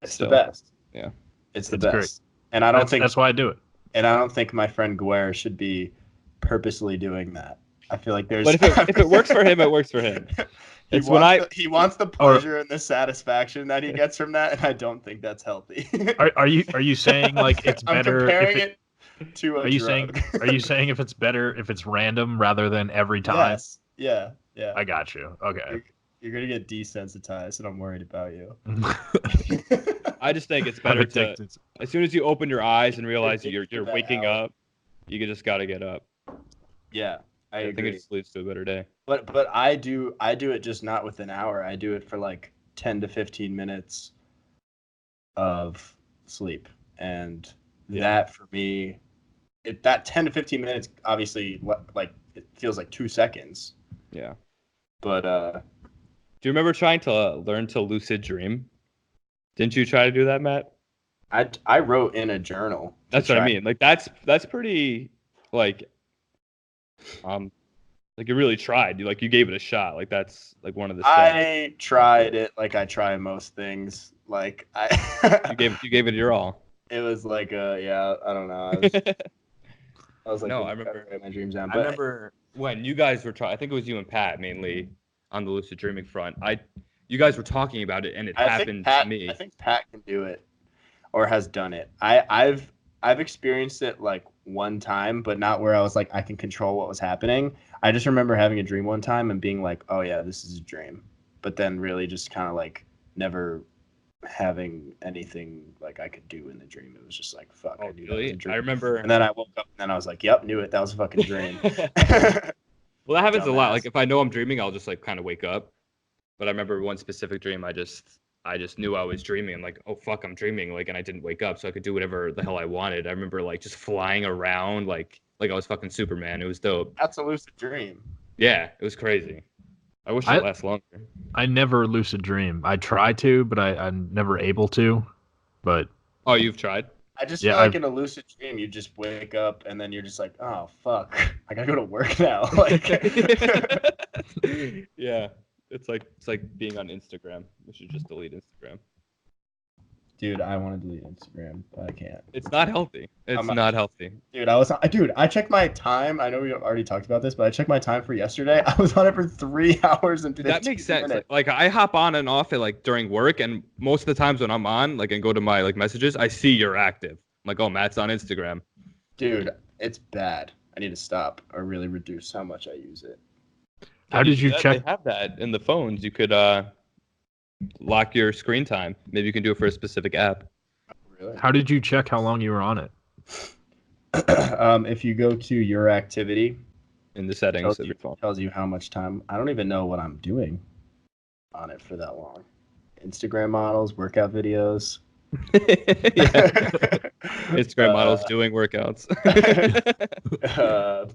Speaker 3: It's
Speaker 2: still.
Speaker 3: the best.
Speaker 2: Yeah.
Speaker 3: It's the
Speaker 4: It's
Speaker 3: best.
Speaker 4: great.
Speaker 3: And I don't think
Speaker 4: that's why I do it.
Speaker 3: and I don't think my friend Guerre should be purposely doing that. I feel like there's.
Speaker 2: But if it works for him, it works for him.
Speaker 3: he
Speaker 2: It's when
Speaker 3: he wants the pleasure and the satisfaction that he gets from that, and I don't think that's healthy.
Speaker 4: Are you saying like it's
Speaker 3: I'm
Speaker 4: better?
Speaker 3: comparing it to a
Speaker 4: Are you
Speaker 3: drug.
Speaker 4: saying are you saying if it's better if it's random rather than every time?
Speaker 3: Yes. Yeah. Yeah.
Speaker 4: I got you. Okay.
Speaker 3: You're gonna get desensitized, and I'm worried about you.
Speaker 2: I just think it's
Speaker 4: I'm
Speaker 2: better to,
Speaker 4: addicted.
Speaker 2: as soon as you open your eyes and realize that
Speaker 3: addicted
Speaker 2: you're
Speaker 3: to that
Speaker 2: waking
Speaker 3: hour.
Speaker 2: up, you just gotta get up.
Speaker 3: Yeah, I
Speaker 2: think
Speaker 3: agree.
Speaker 2: it just leads to a better day.
Speaker 3: But I do it just not with an hour. I do it for like 10 to 15 minutes of sleep, and that for me, that 10 to 15 minutes obviously like it feels like 2 seconds.
Speaker 2: Yeah.
Speaker 3: But
Speaker 2: Do you remember trying to learn to lucid dream? Didn't you try to do that, Matt?
Speaker 3: I wrote in a journal.
Speaker 2: That's what I mean. Like that's pretty like you really tried. You gave it a shot. Like that's like one of the steps.
Speaker 3: I tried it like I try most things. Like
Speaker 2: you gave it your all.
Speaker 3: It was like I don't know. I was like,
Speaker 2: no, I remember
Speaker 3: my dreams down.
Speaker 2: I remember when you guys were trying. I think it was you and Pat mainly on the lucid dreaming front. You guys were talking about it, and it happened to me.
Speaker 3: I think Pat can do it, or has done it. I've experienced it like one time, but not where I was like I can control what was happening. I just remember having a dream one time and being like, oh yeah, this is a dream, but then really just kind of like never having anything like I could do in the dream. It was just like fuck.
Speaker 2: Oh,
Speaker 3: I knew
Speaker 2: really?
Speaker 3: that was a dream.
Speaker 2: I remember.
Speaker 3: And then I woke up and then I was like, yep, knew it. That was a fucking dream.
Speaker 2: Well, that happens a lot.
Speaker 3: Dumbass.
Speaker 2: Like if I know I'm dreaming, I'll just like kind of wake up. But I remember one specific dream. I just knew I was dreaming. I'm like, oh fuck, I'm dreaming. Like, and I didn't wake up, so I could do whatever the hell I wanted. I remember like just flying around, like I was fucking Superman. It was dope.
Speaker 3: That's a lucid dream.
Speaker 2: Yeah, it was crazy. I wish it lasted longer.
Speaker 4: I never lucid dream. I try to, but I'm never able to. But
Speaker 2: Oh, you've tried?
Speaker 3: I just feel like in a lucid dream, you just wake up and then you're just like, oh fuck, I gotta go to work now. Like,
Speaker 2: yeah, it's like being on Instagram. We should just delete Instagram.
Speaker 3: dude, I want to delete Instagram, but I can't.
Speaker 2: It's not healthy. It's not healthy.
Speaker 3: Dude, I checked my time. I know we already talked about this, but I checked my time for yesterday. I was on it for 3 hours and 15
Speaker 2: That makes sense.
Speaker 3: minutes.
Speaker 2: Like I hop on and off it like during work, and most of the times when I'm on, like and go to my like messages, I see you're active. I'm like, oh, Matt's on Instagram.
Speaker 3: Dude, it's bad. I need to stop or really reduce how much I use it.
Speaker 4: how did you check?
Speaker 2: They have that in the phones. You could lock your screen time. Maybe you can do it for a specific app.
Speaker 3: Really?
Speaker 4: How did you check how long you were on it?
Speaker 3: If you go to your activity,
Speaker 2: In the settings of your phone.
Speaker 3: tells you how much time. I don't even know what I'm doing on it for that long. Instagram models, workout videos.
Speaker 2: Instagram models doing workouts.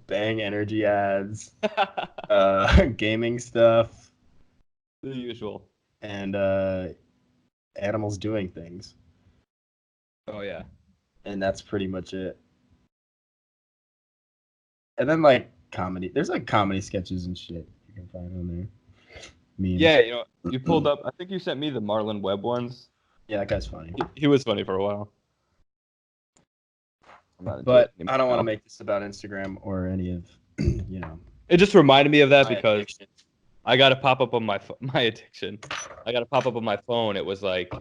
Speaker 3: Bang energy ads, gaming stuff,
Speaker 2: The usual.
Speaker 3: and animals doing things.
Speaker 2: Oh yeah.
Speaker 3: And that's pretty much it. And then like comedy. There's like comedy sketches and shit you can find on there. Memes.
Speaker 2: Yeah, you pulled up. I think you sent me the Marlon Webb ones.
Speaker 3: Yeah, that guy's funny.
Speaker 2: He was funny for a while.
Speaker 3: But I don't want to make this about Instagram or any of,
Speaker 2: It just reminded me of that
Speaker 3: my
Speaker 2: because
Speaker 3: addiction.
Speaker 2: I got a pop up on my addiction. I got a pop up on my phone. It was like,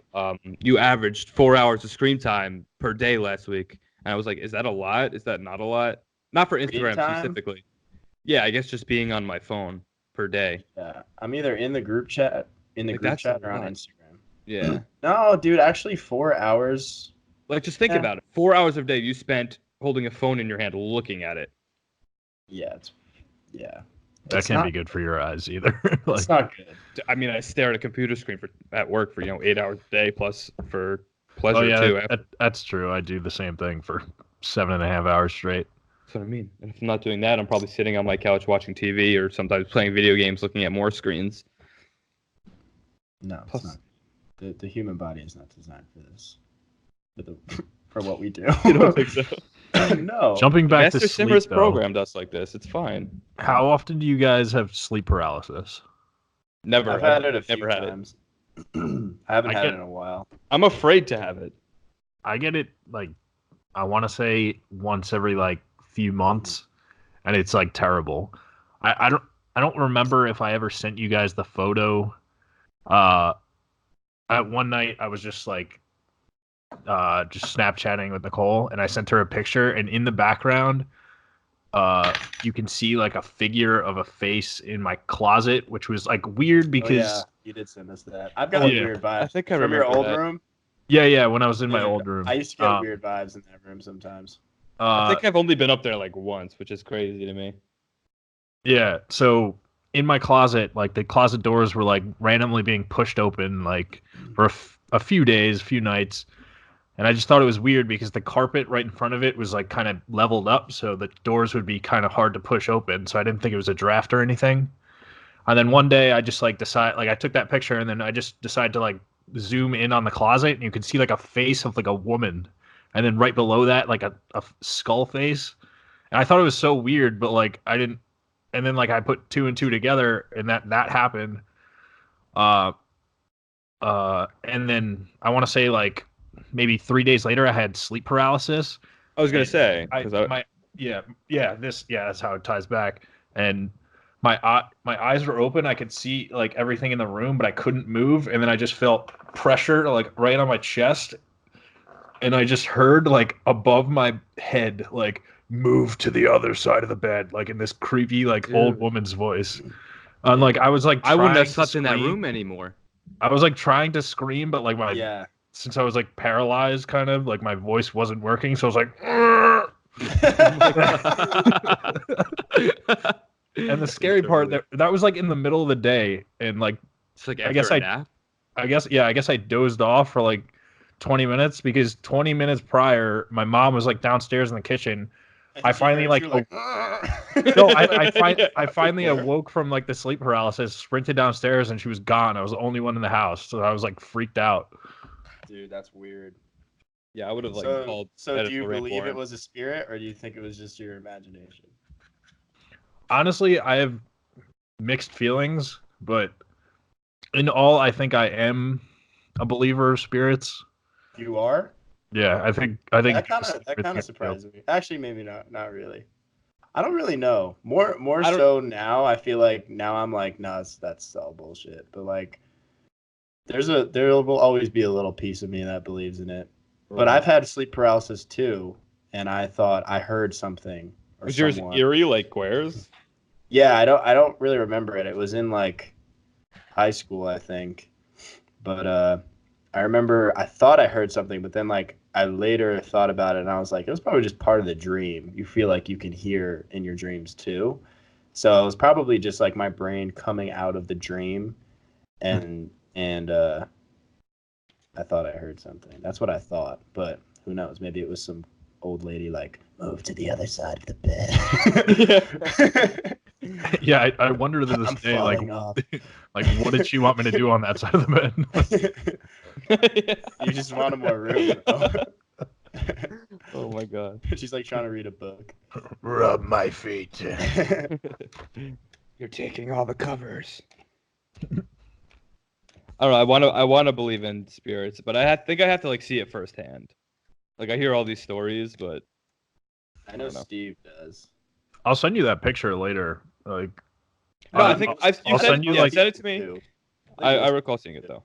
Speaker 2: you averaged 4 hours of screen time per day last week, and I was like, is that a lot? Is that not a lot? Not for Instagram
Speaker 3: time?
Speaker 2: specifically. Yeah, I guess just being on my phone per day.
Speaker 3: Yeah, I'm either in the group chat,
Speaker 2: Like, that's a
Speaker 3: or on
Speaker 2: lot.
Speaker 3: Instagram.
Speaker 2: Yeah.
Speaker 3: No, dude, actually 4 hours.
Speaker 2: Like, just think
Speaker 3: Yeah.
Speaker 2: about it. 4 hours of a day you spent holding a phone in your hand, looking at it.
Speaker 3: Yeah,
Speaker 4: That
Speaker 3: It's
Speaker 4: can't
Speaker 3: not-
Speaker 4: be good for your eyes either.
Speaker 3: It's not good.
Speaker 2: I mean, I stare at a computer screen at work for 8 hours a day, plus for pleasure
Speaker 4: oh yeah,
Speaker 2: too.
Speaker 4: that's true. I do the same thing for 7.5 hours straight.
Speaker 2: That's what I mean. And if I'm not doing that, I'm probably sitting on my couch watching TV or sometimes playing video games, looking at more screens.
Speaker 3: No,
Speaker 2: Plus-
Speaker 3: it's not. The human body is not designed for this. For what we do.
Speaker 2: You don't think so?
Speaker 3: No.
Speaker 4: Jumping back
Speaker 2: Master
Speaker 4: to sleep,
Speaker 2: Simmers
Speaker 4: though,
Speaker 2: programmed us like this. It's fine.
Speaker 4: how often do you guys have sleep paralysis?
Speaker 2: Never.
Speaker 3: I've had it a
Speaker 2: never
Speaker 3: few
Speaker 2: had it.
Speaker 3: times. I haven't had it in a while.
Speaker 2: I'm afraid to have it.
Speaker 4: I get it like I want to say once every like few months, and it's like terrible. I don't remember if I ever sent you guys the photo. At one night I was just like just Snapchatting with Nicole, and I sent her a picture, and in the background, you can see like a figure of a face in my closet, which was like weird because
Speaker 3: You did send us that. I've got weird vibes.
Speaker 2: I think I
Speaker 3: From
Speaker 2: remember
Speaker 3: your old
Speaker 2: that.
Speaker 3: room.
Speaker 4: yeah, when I was in my
Speaker 3: Dude,
Speaker 4: old room.
Speaker 3: I used to get weird vibes in that room sometimes.
Speaker 2: I think I've only been up there like once, which is crazy to me.
Speaker 4: Yeah, so in my closet, like the closet doors were like randomly being pushed open like for a few days, few nights. And I just thought it was weird because the carpet right in front of it was like kind of leveled up, so the doors would be kind of hard to push open. So I didn't think it was a draft or anything. And then one day I just like I took that picture, and then I just decided to like zoom in on the closet, and you could see like a face of like a woman, and then right below that like a skull face. And I thought it was so weird, but like I didn't. And then like I put two and two together, and that happened. And then I want to say like maybe 3 days later I had sleep paralysis.
Speaker 2: I was gonna say,
Speaker 4: that's how it ties back. And my eyes were open. I could see like everything in the room, but I couldn't move. And then I just felt pressure like right on my chest, and I just heard like above my head like move to the other side of the bed, like in this creepy like old woman's voice. And like I was like
Speaker 2: I wouldn't have
Speaker 4: trying to
Speaker 2: slept in that
Speaker 4: scream.
Speaker 2: room anymore.
Speaker 4: I was like trying to scream, but like since I was like paralyzed, kind of like my voice wasn't working, so I was like. And the scary part that was like in the middle of the day, and like
Speaker 2: It's like
Speaker 4: I guess I dozed off for like 20 minutes because 20 minutes prior, my mom was like downstairs in the kitchen. I finally like no, I finally awoke from like the sleep paralysis, sprinted downstairs, and she was gone. I was the only one in the house, so I was like freaked out.
Speaker 3: Dude, that's weird.
Speaker 2: Yeah, I would have like called.
Speaker 3: So do you believe it was a spirit, or do you think it was just your imagination?
Speaker 4: Honestly, I have mixed feelings, but in all, I think I am a believer of spirits.
Speaker 3: You are?
Speaker 4: Yeah, I think
Speaker 3: that kind of surprised me. Actually, maybe not really. I don't really know. More so now. I feel like now I'm like, no, that's all bullshit. But like, there will always be a little piece of me that believes in it. Right. But I've had sleep paralysis too, and I thought I heard something.
Speaker 2: Was yours eerie like Quare's?
Speaker 3: Yeah, I don't really remember it. It was in like high school, I think. But I remember I thought I heard something, but then like I later thought about it, and I was like, it was probably just part of the dream. You feel like you can hear in your dreams too. So it was probably just like my brain coming out of the dream, and I thought I heard something. That's what I thought, but who knows? Maybe it was some old lady like, move to the other side of the bed.
Speaker 4: Yeah, I wonder to this day, like what did she want me to do on that side of the
Speaker 3: bed? You just wanted more room.
Speaker 2: Oh my god.
Speaker 3: She's like trying to read a book.
Speaker 4: Rub my feet.
Speaker 2: You're taking all the covers. I don't know. I want to believe in spirits, but I think I have to like see it firsthand. Like I hear all these stories, but
Speaker 3: I know Steve does.
Speaker 4: I'll send you that picture later. Like,
Speaker 2: no, I think I'll send you. Like, send it to me. I recall seeing it though.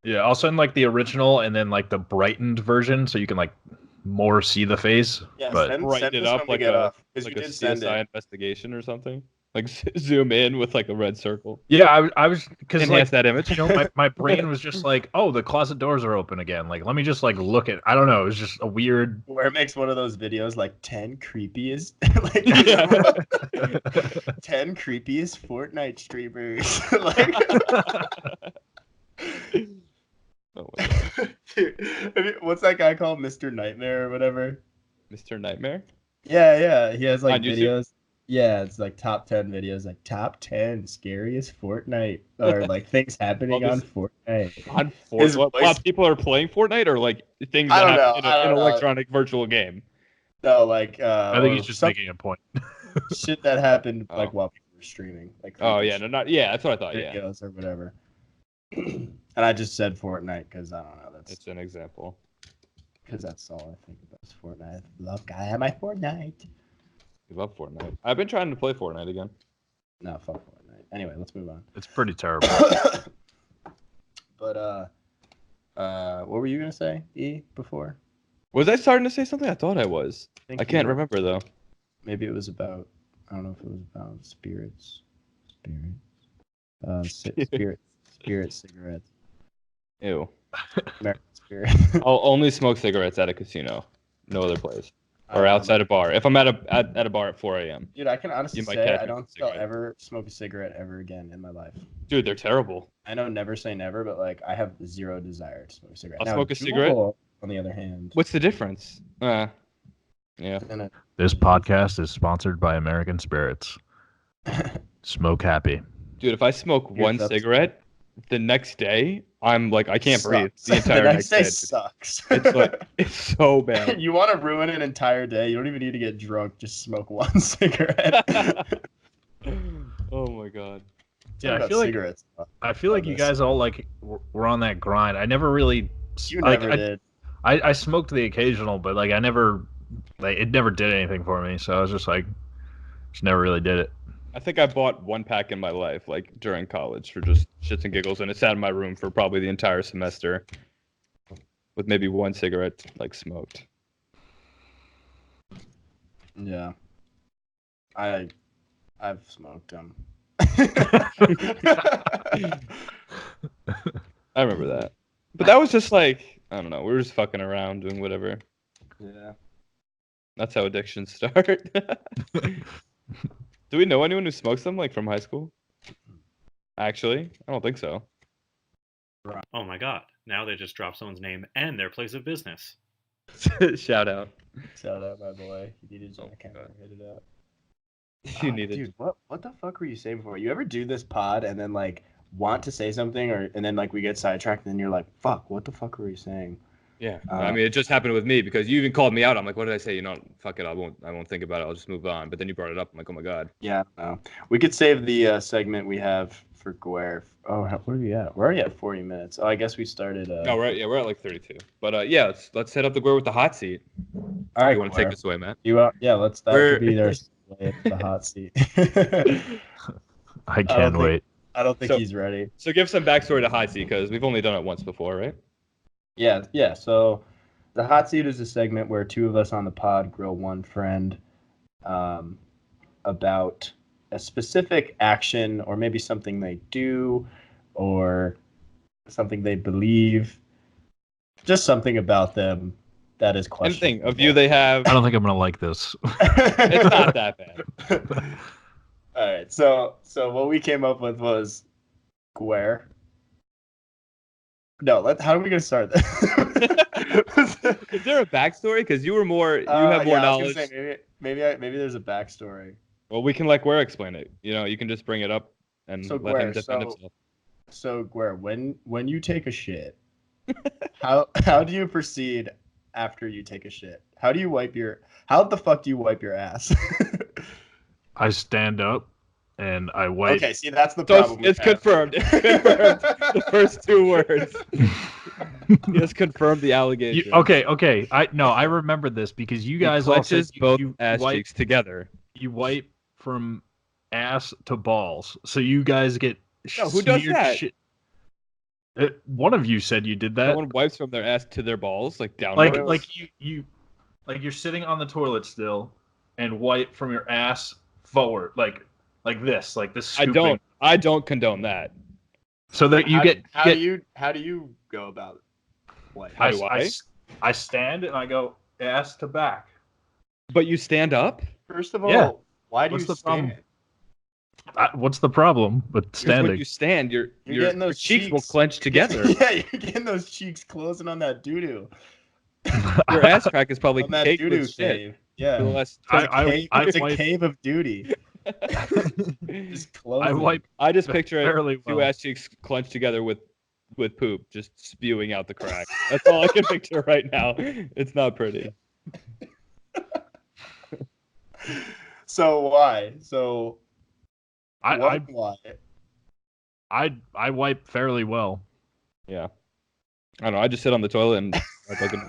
Speaker 4: Yeah, I'll send like the original and then like the brightened version, so you can like more see the face.
Speaker 3: Yeah,
Speaker 4: but
Speaker 2: brighten it up like a CSI investigation or something. Like zoom in with like a red circle.
Speaker 4: Yeah, I was because
Speaker 2: enhance that image.
Speaker 4: You know, my brain was just like, oh, the closet doors are open again. Like, let me just like look at. I don't know. It was just a weird.
Speaker 3: Where it makes one of those videos like 10 creepiest, like 10 creepiest Fortnite streamers. Like,
Speaker 2: oh my God.
Speaker 3: Dude, what's that guy called? Mr. Nightmare or whatever.
Speaker 2: Mr. Nightmare.
Speaker 3: Yeah. He has like
Speaker 2: on
Speaker 3: videos.
Speaker 2: YouTube?
Speaker 3: Yeah, it's like top 10 videos, like top 10 scariest Fortnite or like things happening on Fortnite.
Speaker 2: On Fortnite? While people are playing Fortnite or like things that happen in an electronic virtual game?
Speaker 3: No, like
Speaker 4: I think he's just making a point.
Speaker 3: Shit that happened like while people were streaming. Like
Speaker 2: Oh
Speaker 3: creepy
Speaker 2: yeah, no, not yeah. That's what I thought. Yeah,
Speaker 3: videos or whatever. And I just said Fortnite because I don't know. That's
Speaker 2: it's an example.
Speaker 3: because that's all I think about is Fortnite. Love guy at my Fortnite.
Speaker 2: You love Fortnite. I've been trying to play Fortnite again.
Speaker 3: No, fuck Fortnite. Anyway, let's move on.
Speaker 4: It's pretty terrible.
Speaker 3: But what were you gonna say, E, before?
Speaker 2: Was I starting to say something? I thought I was.
Speaker 3: think
Speaker 2: I can't
Speaker 3: you-
Speaker 2: remember though.
Speaker 3: Maybe it was about. I don't know if it was about spirits. Spirit cigarettes.
Speaker 2: Ew.
Speaker 3: American Spirit.
Speaker 2: I'll only smoke cigarettes at a casino, no other place, or outside a bar. If I'm at a bar at 4 a.m.
Speaker 3: Dude, I can honestly
Speaker 2: You might
Speaker 3: say
Speaker 2: catch
Speaker 3: I
Speaker 2: me
Speaker 3: don't
Speaker 2: with a
Speaker 3: think I'll
Speaker 2: cigarette.
Speaker 3: ever smoke a cigarette ever again in my life.
Speaker 2: Dude, they're terrible.
Speaker 3: I know never say never, but like I have zero desire to smoke a cigarette.
Speaker 2: I'll smoke a cigarette.
Speaker 3: Juul, on the other hand,
Speaker 2: What's the difference? Yeah.
Speaker 3: and
Speaker 4: This podcast is sponsored by American Spirits. Smoke happy.
Speaker 2: Dude, if I smoke one
Speaker 3: that's-
Speaker 2: cigarette, the next day I'm like I can't breathe
Speaker 3: sucks.
Speaker 2: the entire
Speaker 3: the next day
Speaker 2: day.
Speaker 3: sucks.
Speaker 2: It's like it's so bad.
Speaker 3: You want to ruin an entire day? You don't even need to get drunk. Just smoke one cigarette.
Speaker 2: Oh my god.
Speaker 4: Yeah,
Speaker 3: Talk
Speaker 4: I
Speaker 3: about
Speaker 4: feel like
Speaker 3: cigarettes.
Speaker 4: I feel like you guys all like were on that grind. I never really.
Speaker 3: You
Speaker 4: like,
Speaker 3: never did.
Speaker 4: I smoked the occasional, but like I never, like it never did anything for me. So I was just like, just never really did it.
Speaker 2: I think I bought one pack in my life, like during college, for just shits and giggles, and it sat in my room for probably the entire semester, with maybe one cigarette like smoked.
Speaker 3: Yeah. I've smoked them.
Speaker 2: I remember that, but that was just like I don't know. We were just fucking around doing whatever.
Speaker 3: Yeah.
Speaker 2: That's how addictions start. Do we know anyone who smokes them, like from high school? Actually, I don't think so.
Speaker 5: Oh my god. Now they just dropped someone's name and their place of business.
Speaker 2: Shout out.
Speaker 3: Shout out, my boy. You needed
Speaker 2: Oh,
Speaker 3: I can't
Speaker 2: God.
Speaker 3: hit it up.
Speaker 2: You
Speaker 3: Ah,
Speaker 2: needed.
Speaker 3: Dude, what the fuck were you saying before? You ever do this pod and then like want to say something and then like we get sidetracked and then you're like, fuck, what the fuck were you saying?
Speaker 2: Yeah. I mean, it just happened with me because you even called me out. I'm like, what did I say? You know, fuck it. I won't think about it. I'll just move on. But then you brought it up. I'm like, oh my god.
Speaker 3: Yeah, no. We could save the segment we have for Guer. Oh, where are we at? We're already at 40 minutes. Oh, I guess we started.
Speaker 2: No, we're at like 32. But yeah, let's head up the Guer with the hot seat.
Speaker 3: All right,
Speaker 2: You want to take
Speaker 3: Guer.
Speaker 2: this away, Matt?
Speaker 3: You yeah, that
Speaker 2: We're-
Speaker 3: could be their segue to the hot seat.
Speaker 4: I can't wait.
Speaker 3: I don't think
Speaker 2: So-
Speaker 3: he's ready.
Speaker 2: So give some backstory to hot seat because we've only done it once before, right?
Speaker 3: Yeah. So the hot seat is a segment where two of us on the pod grill one friend about a specific action or maybe something they do or something they believe. Just something about them that is questionable.
Speaker 2: Anything, a view they have.
Speaker 4: I don't think I'm gonna like this.
Speaker 2: It's not that bad.
Speaker 3: All right. So what we came up with was Guer. No, how are we gonna start this?
Speaker 2: Is there a backstory? Because you have more knowledge.
Speaker 3: Maybe there's a backstory.
Speaker 2: Well, we can let Guer explain it. You know, you can just bring it up and
Speaker 3: So,
Speaker 2: let him
Speaker 3: Guer,
Speaker 2: defend
Speaker 3: so-
Speaker 2: himself.
Speaker 3: So Guer, when you take a shit, how do you proceed after you take a shit? How the fuck do you wipe your ass?
Speaker 4: I stand up and I wipe.
Speaker 3: Okay, see that's the
Speaker 2: So
Speaker 3: problem. we
Speaker 2: it's
Speaker 3: have.
Speaker 2: confirmed. It's confirmed. The first two words. He has confirmed the allegation.
Speaker 4: Okay. I remember this because you
Speaker 2: He
Speaker 4: guys all said
Speaker 2: clenches both
Speaker 4: you
Speaker 2: ass
Speaker 4: wipe,
Speaker 2: cheeks together.
Speaker 4: you wipe from ass to balls, so you guys get
Speaker 2: No, who does
Speaker 4: smeared
Speaker 2: that?
Speaker 4: Shit. One of you said you did that.
Speaker 2: Someone wipes from their ass to their balls, like down.
Speaker 4: like
Speaker 3: Wait,
Speaker 4: like you like you're sitting on the toilet still and wipe from your ass forward like this scooping.
Speaker 2: I don't condone that.
Speaker 4: So that you
Speaker 3: How do you go about it? Like,
Speaker 2: How do I?
Speaker 4: I stand and I go ass to back.
Speaker 2: But you stand up.
Speaker 3: first of all,
Speaker 4: Yeah.
Speaker 3: why do
Speaker 4: What's
Speaker 3: you
Speaker 4: the
Speaker 3: stand?
Speaker 4: problem? What's the problem with
Speaker 2: Because when
Speaker 4: standing?
Speaker 2: you stand, your
Speaker 3: getting those
Speaker 2: cheeks will
Speaker 3: cheeks.
Speaker 2: clench together.
Speaker 3: Yeah, you're getting those cheeks closing on that doo doo.
Speaker 2: Your ass crack is probably
Speaker 3: On that
Speaker 2: caked
Speaker 3: doo doo
Speaker 2: with shit.
Speaker 3: cave. Yeah.
Speaker 2: For the last
Speaker 3: It's a
Speaker 4: wipe-
Speaker 3: cave of duty. Just closing.
Speaker 4: I wipe
Speaker 2: I just picture it,
Speaker 4: fairly
Speaker 2: two
Speaker 4: well.
Speaker 2: ass cheeks clenched together with poop, just spewing out the crack. That's all I can picture right now. It's not pretty.
Speaker 3: So why? So Why?
Speaker 4: I wipe fairly well.
Speaker 2: Yeah. I don't know. I just sit on the toilet and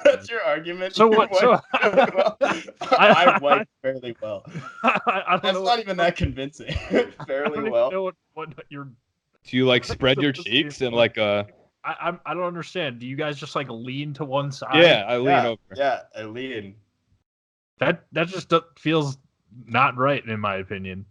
Speaker 3: That's your argument.
Speaker 4: So
Speaker 3: You
Speaker 4: what?
Speaker 3: wipe
Speaker 4: So
Speaker 3: fairly well. I wipe fairly well.
Speaker 4: I don't
Speaker 3: That's
Speaker 4: know.
Speaker 3: not even that convincing.
Speaker 4: I don't
Speaker 3: Fairly
Speaker 4: even
Speaker 3: well.
Speaker 4: know what you're.
Speaker 2: Do you like spread your
Speaker 4: supposed to be
Speaker 2: cheeks and like
Speaker 4: I don't understand. Do you guys just like lean to one side?
Speaker 2: yeah, I lean over.
Speaker 3: Yeah, I lean.
Speaker 4: That just feels not right in my opinion.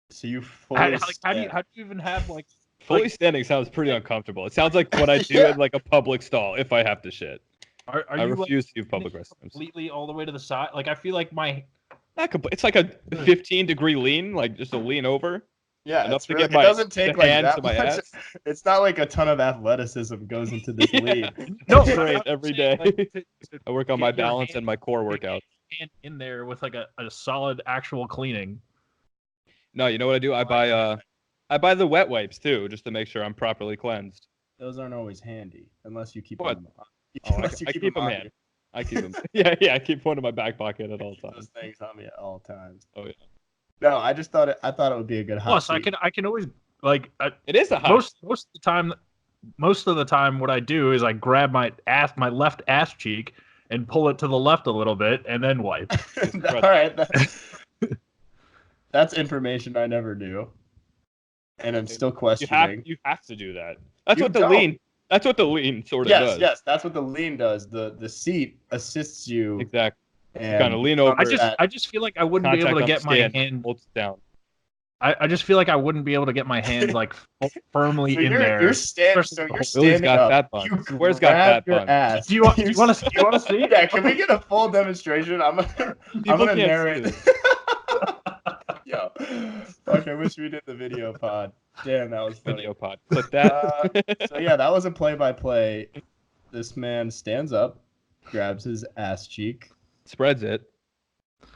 Speaker 3: So you fully
Speaker 4: How do you even have like
Speaker 2: Fully standing sounds pretty uncomfortable. It sounds like what I do in like a public stall if I have to shit.
Speaker 4: are
Speaker 2: I
Speaker 4: you
Speaker 2: refuse to do
Speaker 4: like
Speaker 2: public restrooms.
Speaker 4: completely all the way to the side? Like I feel like my
Speaker 2: It's like a 15-degree lean, like just a lean over.
Speaker 3: Yeah,
Speaker 2: Enough
Speaker 3: it's
Speaker 2: to
Speaker 3: really,
Speaker 2: get my
Speaker 3: it doesn't take
Speaker 2: the
Speaker 3: like
Speaker 2: hands
Speaker 3: that
Speaker 2: to my
Speaker 3: much.
Speaker 2: ass.
Speaker 3: It's not like a ton of athleticism goes into this lead.
Speaker 4: no
Speaker 2: Great
Speaker 4: I'm
Speaker 2: every
Speaker 4: saying,
Speaker 2: day.
Speaker 4: like, to
Speaker 2: I work on
Speaker 4: get
Speaker 2: my
Speaker 4: your
Speaker 2: balance
Speaker 4: hand-
Speaker 2: and my core
Speaker 4: get your
Speaker 2: workout.
Speaker 4: hand in there with like a solid actual cleaning.
Speaker 2: No, you know what I do? I buy the wet wipes too, just to make sure I'm properly cleansed.
Speaker 3: Those aren't always handy unless you keep
Speaker 2: What?
Speaker 3: them.
Speaker 2: Oh,
Speaker 3: Unless you
Speaker 2: I keep them
Speaker 3: on
Speaker 2: handy.
Speaker 3: you.
Speaker 2: I keep them. Yeah, I keep one in my back pocket at all
Speaker 3: Keep those
Speaker 2: times.
Speaker 3: things on me at all times.
Speaker 2: Oh yeah.
Speaker 3: No, I just thought I thought it would be a good hot
Speaker 4: Plus,
Speaker 3: seat.
Speaker 4: I can always like
Speaker 2: It is a hot.
Speaker 4: most of the time what I do is I grab my left ass cheek and pull it to the left a little bit and then wipe.
Speaker 3: All right, that's information I never knew, and I'm still questioning.
Speaker 2: You have to do that. That's
Speaker 3: You
Speaker 2: what the
Speaker 3: don't.
Speaker 2: lean. That's what the lean sort of does.
Speaker 3: Yes, that's what the lean does. The seat assists you.
Speaker 2: Exactly.
Speaker 3: And
Speaker 2: Kind of lean over.
Speaker 4: I just feel like I wouldn't be able to get my hand.
Speaker 2: Holds down.
Speaker 4: I just feel like I wouldn't be able to get my hand like firmly
Speaker 3: So
Speaker 4: in there.
Speaker 3: You're standing. So
Speaker 2: Oh,
Speaker 3: you're
Speaker 2: Willie's
Speaker 3: standing
Speaker 2: got
Speaker 3: up.
Speaker 2: fat buns.
Speaker 3: You
Speaker 2: Where's got
Speaker 3: grab
Speaker 2: fat
Speaker 3: your
Speaker 2: buns?
Speaker 3: ass.
Speaker 4: Do you want to see?
Speaker 3: Yeah, can we get a full demonstration? I'm
Speaker 2: People
Speaker 3: gonna
Speaker 2: can't see
Speaker 3: narrate.
Speaker 2: this.
Speaker 3: Yo, fuck! I wish we did the video pod. Damn, that was funny.
Speaker 2: Video pod. Click that.
Speaker 3: So yeah, that was a play-by-play. This man stands up, grabs his ass cheek.
Speaker 2: Spreads it.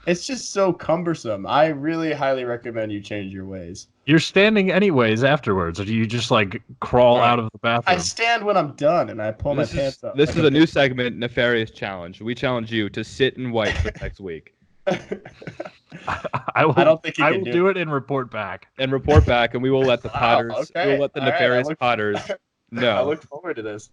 Speaker 3: It's just so cumbersome. I really highly recommend you change your ways.
Speaker 4: You're standing anyways afterwards, or do you just like crawl
Speaker 3: Right.
Speaker 4: out of the bathroom?
Speaker 3: I stand when I'm done and I pull my pants up.
Speaker 2: This
Speaker 3: like
Speaker 2: is a new segment, Nefarious Challenge. We challenge you to sit and wipe for next week
Speaker 4: I
Speaker 3: don't think you
Speaker 4: I
Speaker 3: can
Speaker 4: will
Speaker 3: do
Speaker 4: do it and report back.
Speaker 2: and report back, and we will let the
Speaker 3: Wow,
Speaker 2: Potters,
Speaker 3: okay.
Speaker 2: we will let the
Speaker 3: All right, I
Speaker 2: Nefarious
Speaker 3: look-
Speaker 2: Potters
Speaker 3: I
Speaker 2: know.
Speaker 3: look forward to this.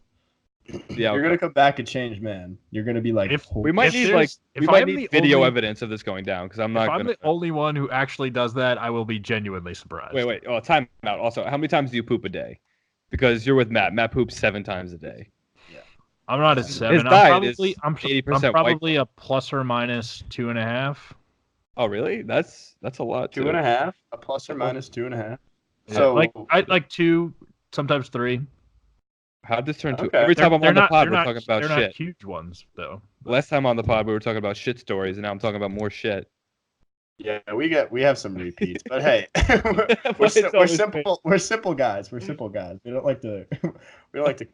Speaker 2: Yeah,
Speaker 3: You're gonna come back a changed man. You're gonna be like,
Speaker 4: If-
Speaker 2: we might
Speaker 4: If
Speaker 2: need
Speaker 4: there's-
Speaker 2: like
Speaker 4: if
Speaker 2: we might
Speaker 4: I'm
Speaker 2: need
Speaker 4: the
Speaker 2: video
Speaker 4: only-
Speaker 2: evidence of this going down because I'm
Speaker 4: If
Speaker 2: not
Speaker 4: I'm
Speaker 2: gonna.
Speaker 4: the only one who actually does that, I will be genuinely surprised.
Speaker 2: Wait. Oh, time out. Also, how many times do you poop a day? Because you're with Matt. Matt poops 7 times a day.
Speaker 4: I'm not at
Speaker 2: His
Speaker 4: 7.
Speaker 2: diet is
Speaker 4: I'm
Speaker 2: 80%
Speaker 4: I'm probably a plus or minus 2.5.
Speaker 2: Oh, really? That's a lot. Too.
Speaker 3: 2.5, a plus or minus 2.5.
Speaker 2: Yeah.
Speaker 3: So
Speaker 4: I like 2, sometimes 3.
Speaker 2: How'd this turn to?
Speaker 3: Okay.
Speaker 2: Every time I'm on the pod, we're
Speaker 4: not,
Speaker 2: talking about
Speaker 4: they're
Speaker 2: shit.
Speaker 4: not huge ones though.
Speaker 2: Last time on the pod, we were talking about shit stories, and now I'm talking about more shit.
Speaker 3: yeah, we have some repeats, but hey,
Speaker 2: But
Speaker 3: we're
Speaker 2: it's
Speaker 3: simple.
Speaker 2: always
Speaker 3: We're simple guys. We're simple guys. We don't like to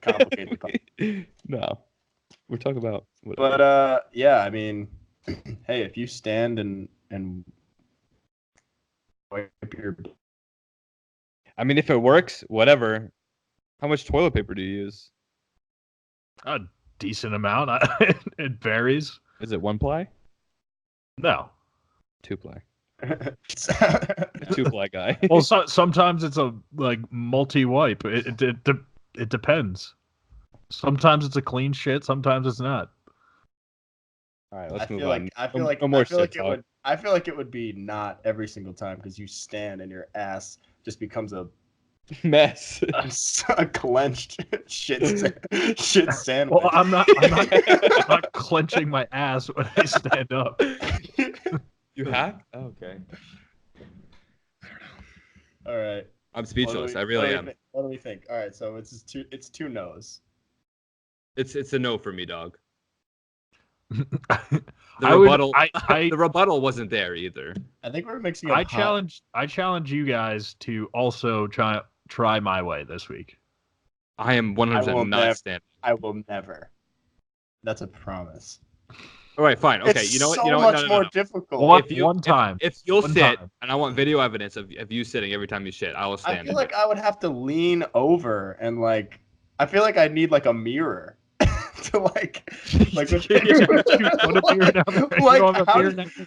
Speaker 3: complicate the pod.
Speaker 2: No, we're talking about.
Speaker 3: But yeah, I mean, hey, if you stand and wipe your
Speaker 2: I mean, if it works, whatever. How much toilet paper do you use?
Speaker 4: A decent amount. It varies.
Speaker 2: Is it 1-ply?
Speaker 4: No.
Speaker 2: 2-ply.
Speaker 3: uh,
Speaker 2: 2-ply guy.
Speaker 4: Well, sometimes it's a like multi-wipe. It depends. Sometimes it's a clean shit. Sometimes it's not.
Speaker 2: All right,
Speaker 3: I
Speaker 2: let's move
Speaker 3: feel
Speaker 2: on.
Speaker 3: like I feel
Speaker 2: No-
Speaker 3: like
Speaker 2: no more
Speaker 3: I feel like
Speaker 2: shit
Speaker 3: it
Speaker 2: talk.
Speaker 3: would I feel like it would be not every single time because you stand and your ass just becomes a
Speaker 2: Mess.
Speaker 3: a clenched shit sandwich.
Speaker 4: Well, I'm not clenching my ass when I stand up.
Speaker 2: You hack? Oh, okay.
Speaker 3: All right.
Speaker 2: I'm speechless. I really am.
Speaker 3: What do we think? All right, so it's two no's.
Speaker 2: It's a no for me, dog. The
Speaker 4: I would-
Speaker 2: rebuttal.
Speaker 4: I
Speaker 2: The rebuttal wasn't there either.
Speaker 3: I think we're mixing up.
Speaker 4: I challenge you guys to also try my way this week.
Speaker 2: I am
Speaker 3: I will
Speaker 2: 100% not
Speaker 3: never-
Speaker 2: standing.
Speaker 3: I will never. That's a promise.
Speaker 2: All right, fine. Okay,
Speaker 3: It's
Speaker 2: you know what?
Speaker 3: so
Speaker 2: You know what?
Speaker 3: much
Speaker 2: No.
Speaker 3: more difficult.
Speaker 4: One time.
Speaker 2: If you'll
Speaker 4: One
Speaker 2: sit,
Speaker 4: time.
Speaker 2: and I want video evidence of you sitting every time you shit, I will
Speaker 3: I
Speaker 2: stand.
Speaker 3: feel like I would have to lean over and like. I feel like I need like a mirror to like. Like
Speaker 4: You want a beer down there? You
Speaker 3: Like,
Speaker 4: want a
Speaker 3: how
Speaker 4: beer
Speaker 3: did-
Speaker 4: down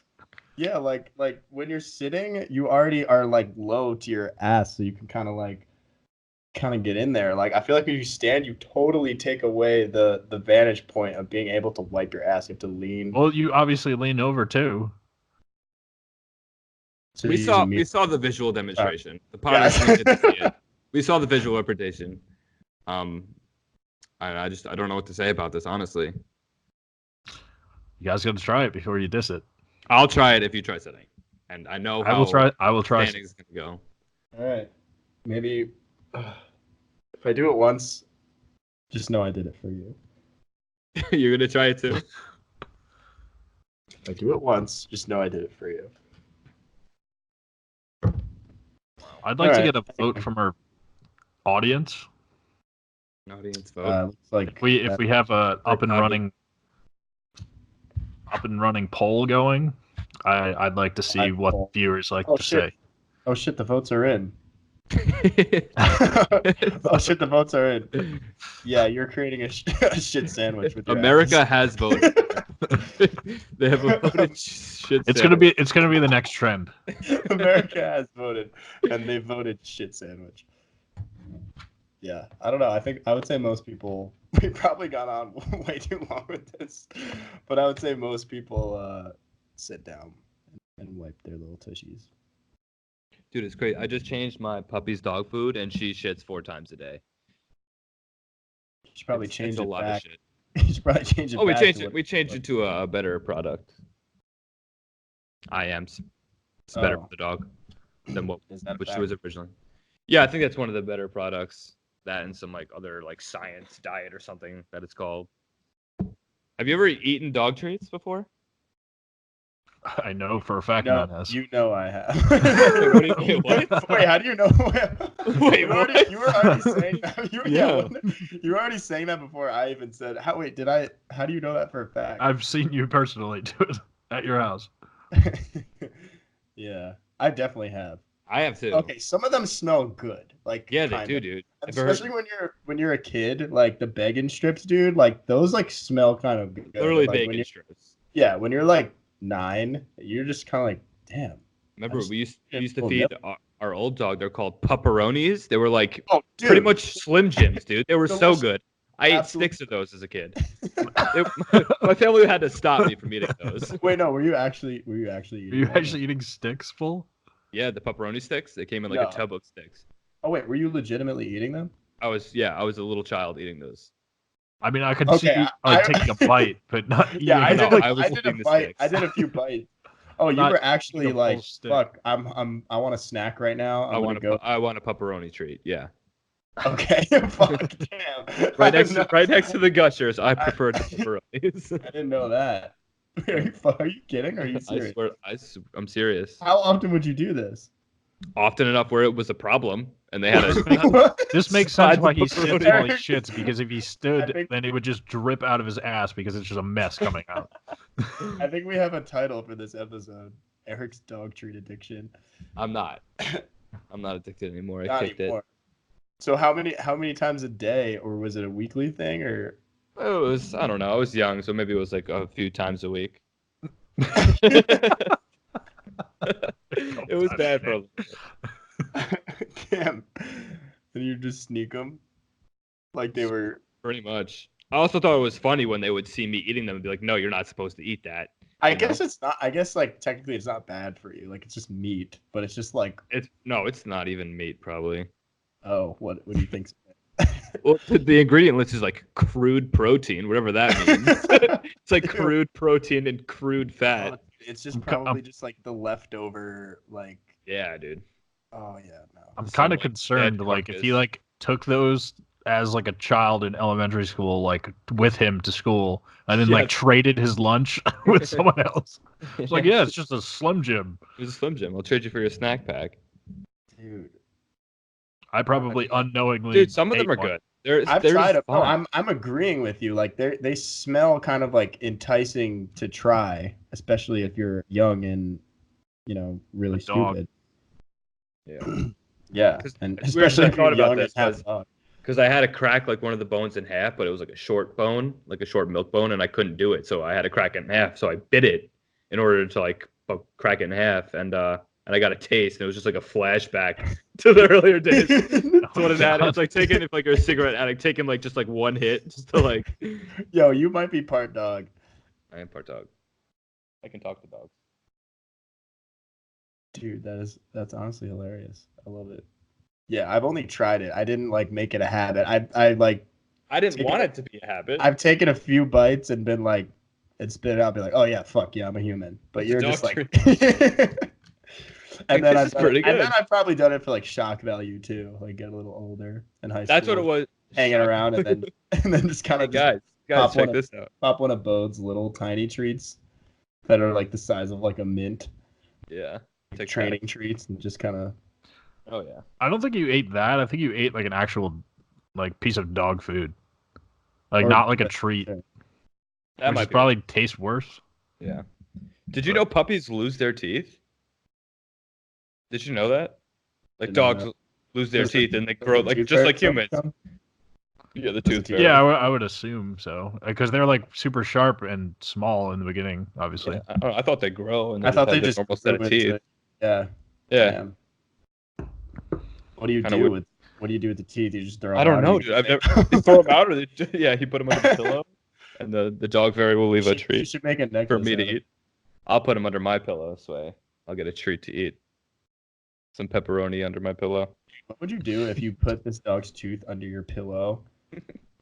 Speaker 3: Yeah, like when you're sitting, you already are like low to your ass, so you can kind of get in there. Like I feel like if you stand, you totally take away the vantage point of being able to wipe your ass. You have to lean.
Speaker 4: Well, you obviously lean over too.
Speaker 3: So
Speaker 2: We
Speaker 3: you use a
Speaker 2: we
Speaker 3: mirror.
Speaker 2: saw the visual demonstration. The
Speaker 3: Yeah.
Speaker 2: podcast didn't see it. We saw the visual interpretation. I don't know what to say about this, honestly.
Speaker 4: You guys got to try it before you diss it.
Speaker 2: I'll try it if you try sitting, and I know how
Speaker 4: I will try.
Speaker 2: standing is gonna go.
Speaker 3: All right, maybe if I do it once, just know I did it for you.
Speaker 2: You're gonna try it too.
Speaker 3: If I do it once, just know I did it for you.
Speaker 4: I'd like to
Speaker 3: Alright.
Speaker 4: get a vote from our audience.
Speaker 2: An audience vote.
Speaker 3: Looks like
Speaker 4: If we have a up and running poll going, I'd like to see
Speaker 3: Live
Speaker 4: what
Speaker 3: poll.
Speaker 4: viewers like
Speaker 3: Oh,
Speaker 4: to
Speaker 3: shit.
Speaker 4: say.
Speaker 3: Oh shit, the votes are in. Oh shit, the votes are in. Yeah, you're creating a shit sandwich with your
Speaker 2: America
Speaker 3: ass.
Speaker 2: has voted. They have a voted shit.
Speaker 4: It's gonna be the next trend.
Speaker 3: America has voted, and they voted shit sandwich. Yeah, I don't know. I would say most people. We probably got on way too long with this, but I would say most people sit down and wipe their little tushies.
Speaker 2: Dude, it's great. I just changed my puppy's dog food, and she shits 4 times a day.
Speaker 3: You should probably
Speaker 2: It's
Speaker 3: change
Speaker 2: a
Speaker 3: it
Speaker 2: lot
Speaker 3: back.
Speaker 2: of shit.
Speaker 3: You should probably change it.
Speaker 2: Oh, we
Speaker 3: back
Speaker 2: changed
Speaker 3: to
Speaker 2: it.
Speaker 3: what
Speaker 2: We changed it to a better product. IMs. It's better
Speaker 3: Oh.
Speaker 2: for the dog than what
Speaker 3: Is that a
Speaker 2: which
Speaker 3: fact?
Speaker 2: was originally. Yeah, I think that's one of the better products. That and some like other like science diet or something that it's called. Have you ever eaten dog treats before?
Speaker 4: I know for a fact
Speaker 3: No,
Speaker 4: Matt has.
Speaker 3: you know I have.
Speaker 2: Wait, what?
Speaker 3: Wait, how do you know?
Speaker 2: Wait,
Speaker 3: you were already saying that.
Speaker 2: Yeah.
Speaker 3: You were already saying that before I even said. How do you know that for a fact?
Speaker 4: I've seen you personally do it at your house.
Speaker 3: Yeah, I definitely have.
Speaker 2: I have too.
Speaker 3: Okay, some of them smell good. Like
Speaker 2: Yeah, they
Speaker 3: kind
Speaker 2: do,
Speaker 3: of.
Speaker 2: dude.
Speaker 3: And
Speaker 2: Have you heard-
Speaker 3: especially when you're a kid, like the bacon strips, dude. Like those like smell kind of good.
Speaker 2: literally
Speaker 3: like,
Speaker 2: bacon strips.
Speaker 3: Yeah, when you're like 9, you're just kind of like, damn.
Speaker 2: Remember,
Speaker 3: just
Speaker 2: we used to
Speaker 3: full
Speaker 2: feed our old dog. They're called pepperonis. They were like
Speaker 3: Oh, dude.
Speaker 2: pretty much Slim Jims, dude. They were so
Speaker 3: Delicious.
Speaker 2: good. I ate
Speaker 3: Absolutely.
Speaker 2: sticks of those as a kid. My family had to stop me from eating those.
Speaker 3: Wait, no, were you actually
Speaker 4: Are
Speaker 3: eating
Speaker 4: you
Speaker 3: one?
Speaker 4: actually eating sticks full?
Speaker 2: Yeah, the pepperoni sticks. They came in like
Speaker 3: No.
Speaker 2: a tub of sticks.
Speaker 3: Oh wait, were you legitimately eating them?
Speaker 2: I was a little child eating those.
Speaker 4: I mean, I could
Speaker 3: Okay,
Speaker 4: see you
Speaker 3: I-
Speaker 4: taking a bite, but not eating.
Speaker 3: Yeah, I
Speaker 2: No,
Speaker 3: did.
Speaker 2: I was
Speaker 3: I did a
Speaker 2: eating the
Speaker 3: bite.
Speaker 2: sticks.
Speaker 3: I did a few bites. Oh, you
Speaker 4: Not
Speaker 3: were actually
Speaker 4: eating a full
Speaker 3: like,
Speaker 4: stick.
Speaker 3: fuck. I want a snack right now.
Speaker 2: I want
Speaker 3: go.
Speaker 2: I want a pepperoni treat. Yeah,
Speaker 3: Okay, fuck, damn.
Speaker 2: right next
Speaker 3: No,
Speaker 2: right next to the gushers. I prefer the pepperonis.
Speaker 3: I didn't know that. Are you kidding? Or are you
Speaker 2: I
Speaker 3: serious?
Speaker 2: swear, I'm serious.
Speaker 3: How often would you do this?
Speaker 2: Often enough where it was a problem, and they had a
Speaker 3: What?
Speaker 4: This makes
Speaker 2: Slide
Speaker 4: sense
Speaker 2: the
Speaker 4: why he sits
Speaker 2: pepperoni.
Speaker 4: while he shits, because if he
Speaker 3: I
Speaker 4: stood,
Speaker 3: think-
Speaker 4: then it would just drip out of his ass because it's just a mess coming out.
Speaker 3: I think we have a title for this episode. Eric's dog treat addiction.
Speaker 2: I'm not addicted anymore. I
Speaker 3: Not
Speaker 2: kicked
Speaker 3: anymore. So how many times a day, or was it a weekly thing, or?
Speaker 2: it. It was, I don't know. I was young, so maybe it was like a few times a week. It was bad for a little bit.
Speaker 3: Damn. And you just sneak them, like they were.
Speaker 2: Pretty much. I also thought it was funny when they would see me eating them and be like, "No, you're not supposed to eat that."
Speaker 3: I
Speaker 2: You know?
Speaker 3: guess it's not. I guess like technically it's not bad for you. Like it's just meat, but it's just like,
Speaker 2: It's not even meat, probably.
Speaker 3: oh, what do you think?
Speaker 2: Well, the ingredient list is like crude protein, whatever that means. It's like crude protein and crude fat.
Speaker 3: It's just
Speaker 4: I'm
Speaker 3: probably just like the leftover, like.
Speaker 2: Yeah, dude.
Speaker 3: Oh yeah, no.
Speaker 4: I'm
Speaker 2: Some,
Speaker 4: kind of
Speaker 2: like,
Speaker 4: concerned,
Speaker 2: dead
Speaker 4: like if he
Speaker 2: carcass.
Speaker 4: like took those as like a child in elementary school, like with him to school, and then
Speaker 2: Yeah.
Speaker 4: like traded his lunch with someone else. It's like, yeah, it's just a Slim Jim.
Speaker 2: It was a Slim Jim. I'll trade you for your snack pack.
Speaker 3: Dude,
Speaker 4: I probably unknowingly.
Speaker 2: Dude, some of them
Speaker 4: ate
Speaker 2: are
Speaker 4: one.
Speaker 2: good. They're
Speaker 3: I've
Speaker 2: just
Speaker 3: tried them. No,
Speaker 2: fun.
Speaker 3: I'm agreeing with you. Like they smell kind of like enticing to try, especially if you're young and really
Speaker 4: A dog.
Speaker 3: stupid.
Speaker 2: Yeah.
Speaker 3: Yeah,
Speaker 2: 'Cause
Speaker 3: and
Speaker 2: it's weird
Speaker 3: especially
Speaker 2: I
Speaker 3: if you're
Speaker 2: thought about
Speaker 3: young
Speaker 2: this
Speaker 3: and have
Speaker 2: 'cause-
Speaker 3: a dog.
Speaker 2: Because I had to crack like one of the bones in half, but it was like a short bone, like a short milk bone, and I couldn't do it. So I had to crack it in half. So I bit it in order to like crack it in half, and I got a taste, and it was just like a flashback to the earlier days. That's what it had. It's like taking, if like you're a cigarette addict, taking like just like one hit just to like.
Speaker 3: Yo, you might be part dog.
Speaker 2: I am part dog. I can talk to dogs.
Speaker 3: Dude, that's honestly hilarious. I love it. Yeah, I've only tried it. I didn't like make it a habit. I like.
Speaker 2: I didn't
Speaker 3: Take
Speaker 2: want
Speaker 3: it-
Speaker 2: it to be a habit.
Speaker 3: I've taken a few bites and been like, and spit it out, be like, oh yeah, fuck yeah, I'm a human. But
Speaker 2: It's a
Speaker 3: you're just
Speaker 2: dog
Speaker 3: like. And then
Speaker 2: This
Speaker 3: I've
Speaker 2: is
Speaker 3: done
Speaker 2: pretty
Speaker 3: it- and
Speaker 2: good.
Speaker 3: then I've probably done it for like shock value too, like get a little older in high school.
Speaker 2: That's what it was.
Speaker 3: Hanging around and then just kind
Speaker 2: Hey,
Speaker 3: of
Speaker 2: guys,
Speaker 3: pop
Speaker 2: check
Speaker 3: one
Speaker 2: this out.
Speaker 3: pop one of Bode's little tiny treats that are like the size of like a mint,
Speaker 2: Yeah. Take
Speaker 3: training treats, and just kind of.
Speaker 2: that. Oh yeah.
Speaker 4: I don't think you ate that. I think you ate like an actual like piece of dog food, like
Speaker 3: Or-
Speaker 4: not like a treat,
Speaker 3: That
Speaker 2: That
Speaker 4: which
Speaker 2: might
Speaker 4: is
Speaker 2: be.
Speaker 4: probably taste worse.
Speaker 2: Yeah. Did you know puppies lose their teeth? Did you know that? Like
Speaker 3: Didn't know
Speaker 2: dogs
Speaker 3: that.
Speaker 2: lose their
Speaker 3: Does the-
Speaker 2: teeth and they
Speaker 3: does
Speaker 2: grow
Speaker 3: the
Speaker 2: like
Speaker 3: tooth
Speaker 2: just
Speaker 3: fairy
Speaker 2: like humans.
Speaker 3: come?
Speaker 2: Yeah, the
Speaker 3: Does
Speaker 2: tooth
Speaker 3: the
Speaker 2: fairy.
Speaker 4: Yeah, I would assume so because they're like super sharp and small in the beginning, obviously.
Speaker 2: Yeah, I don't know, I thought they grow and
Speaker 3: I thought
Speaker 2: have
Speaker 3: they
Speaker 2: the
Speaker 3: just
Speaker 2: normal set of
Speaker 3: grew into
Speaker 2: teeth.
Speaker 3: it. Yeah.
Speaker 2: Yeah.
Speaker 3: Damn. What do you
Speaker 2: Kinda
Speaker 3: do
Speaker 2: weird.
Speaker 3: with What do you do with the teeth? You just throw them
Speaker 2: I don't
Speaker 3: out, or
Speaker 2: know,
Speaker 3: you
Speaker 2: dude. I've
Speaker 3: make-
Speaker 2: never they throw them out or yeah, he put them under the pillow and the dog fairy will leave a
Speaker 3: You
Speaker 2: treat
Speaker 3: should make a necklace
Speaker 2: for me to
Speaker 3: out of it.
Speaker 2: eat. I'll put them under my pillow so I'll get a treat to eat. Some pepperoni under my pillow.
Speaker 3: What would you do if you put this dog's tooth under your pillow,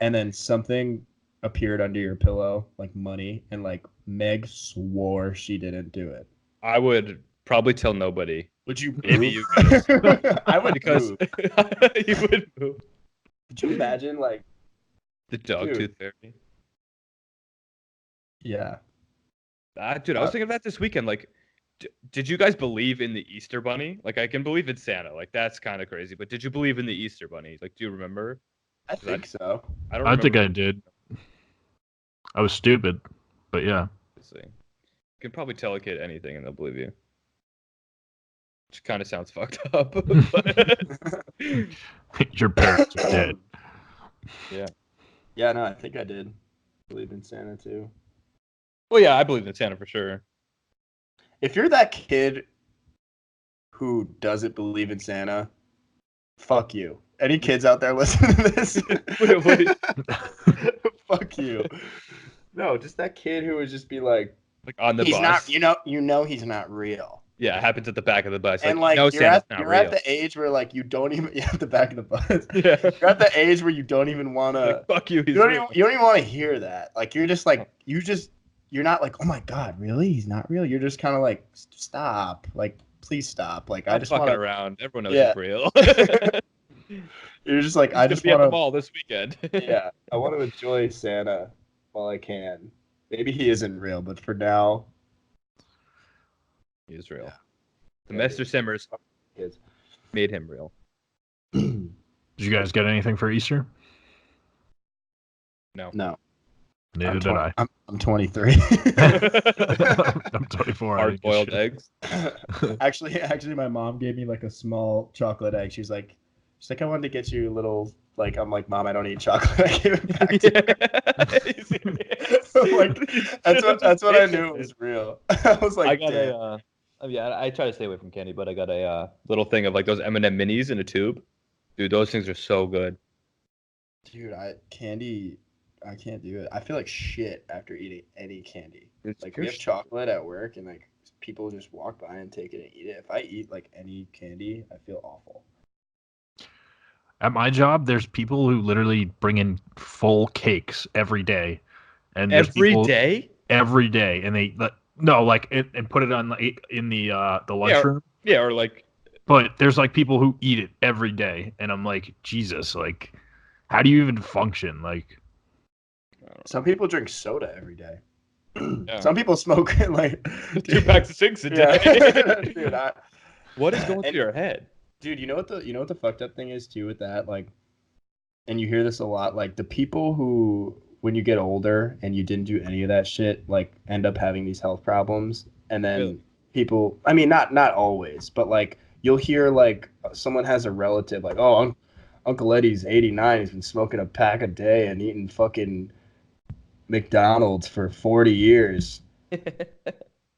Speaker 3: and then something appeared under your pillow, like money, and like Meg swore she didn't do it?
Speaker 2: I would probably tell nobody
Speaker 3: Would you?
Speaker 2: Maybe
Speaker 3: move?
Speaker 2: you
Speaker 3: I would
Speaker 2: because
Speaker 3: move.
Speaker 2: you would move.
Speaker 3: Could you imagine, like,
Speaker 2: The dog
Speaker 3: Dude.
Speaker 2: tooth fairy.
Speaker 3: yeah,
Speaker 2: Dude, I was thinking of that this weekend. Like, did you guys believe in the Easter Bunny? Like, I can believe in Santa. Like, that's kind of crazy. But did you believe in the Easter Bunny? Like, do you remember?
Speaker 3: I think so.
Speaker 2: I don't.
Speaker 4: I think I
Speaker 2: remember,
Speaker 4: did. I was stupid, but yeah.
Speaker 2: obviously. You can probably tell a kid anything and they'll believe you. Which kind of sounds fucked up. but-
Speaker 4: Your parents are dead.
Speaker 3: Yeah, no, I think I did believe in Santa too.
Speaker 2: Well, yeah, I believe in Santa for sure.
Speaker 3: If you're that kid who doesn't believe in Santa, fuck you. Any kids out there listening to this?
Speaker 2: Wait.
Speaker 3: Fuck you. No, just that kid who would just be like,
Speaker 2: Like on the
Speaker 3: he's
Speaker 2: bus.
Speaker 3: not, you know he's not real.
Speaker 2: Yeah, it happens at the back of the bus.
Speaker 3: And
Speaker 2: like,
Speaker 3: like
Speaker 2: no,
Speaker 3: you're
Speaker 2: Santa's
Speaker 3: at
Speaker 2: not
Speaker 3: you're
Speaker 2: real.
Speaker 3: at the age where like you don't even you're at the back of the bus.
Speaker 2: Yeah.
Speaker 3: You're at the age where you don't even want to.
Speaker 2: Like, fuck you. He's
Speaker 3: You don't
Speaker 2: real.
Speaker 3: even want to hear that. Like you're just like you're not like, oh my god, really? He's not real. You're just kind of like, stop. Like please stop. Like I
Speaker 2: I'm
Speaker 3: just
Speaker 2: fucking
Speaker 3: want to.
Speaker 2: around. Everyone knows
Speaker 3: Yeah.
Speaker 2: he's real.
Speaker 3: You're just like
Speaker 2: He's
Speaker 3: I
Speaker 2: gonna
Speaker 3: just
Speaker 2: be at the
Speaker 3: want
Speaker 2: mall this weekend.
Speaker 3: to. Yeah, I want to enjoy Santa while I can. Maybe he isn't real, but for now,
Speaker 2: He is real.
Speaker 3: Yeah.
Speaker 2: The Master Simmers
Speaker 3: kids.
Speaker 2: made him real.
Speaker 4: Did you guys get anything for Easter?
Speaker 2: No.
Speaker 3: No,
Speaker 4: Neither
Speaker 3: I'm
Speaker 4: did I.
Speaker 3: I'm 23.
Speaker 4: I'm 24. I
Speaker 2: Hard
Speaker 4: didn't get
Speaker 2: boiled
Speaker 4: shit.
Speaker 2: eggs.
Speaker 3: Actually, my mom gave me like a small chocolate egg. She's like, I wanted to get you a little. Like, I'm like, Mom, I don't eat chocolate. I gave it back to her. Like, that's what I knew it was real. I was like,
Speaker 2: I got
Speaker 3: damn.
Speaker 2: I try to stay away from candy, but I got a little thing of like those M&M minis in a tube. Dude, those things are so good.
Speaker 3: Dude, candy, I can't do it. I feel like shit after eating any candy.
Speaker 2: It's
Speaker 3: Like we have chocolate at work, and like people just walk by and take it and eat it. If I eat like any candy, I feel awful.
Speaker 4: At my job, there's people who literally bring in full cakes every day, and there's
Speaker 2: every
Speaker 4: people-
Speaker 2: day.
Speaker 4: every day, and they and put it on like in the lunchroom.
Speaker 2: Yeah, or like
Speaker 4: But there's like people who eat it every day, and I'm like, Jesus, like, how do you even function? Like,
Speaker 3: Some people drink soda every day.
Speaker 2: Yeah.
Speaker 3: Some people smoke like
Speaker 2: 2 packs of cigs a
Speaker 3: Yeah.
Speaker 2: day.
Speaker 3: Dude,
Speaker 2: What is going
Speaker 3: And-
Speaker 2: through your head?
Speaker 3: Dude, you know what the fucked up thing is too with that, like, and you hear this a lot, like the people who, when you get older and you didn't do any of that shit, like end up having these health problems, and then
Speaker 2: Really?
Speaker 3: people, I mean, not always, but like you'll hear like someone has a relative, like, oh, Uncle Eddie's 89, he's been smoking a pack a day and eating fucking McDonald's for 40 years.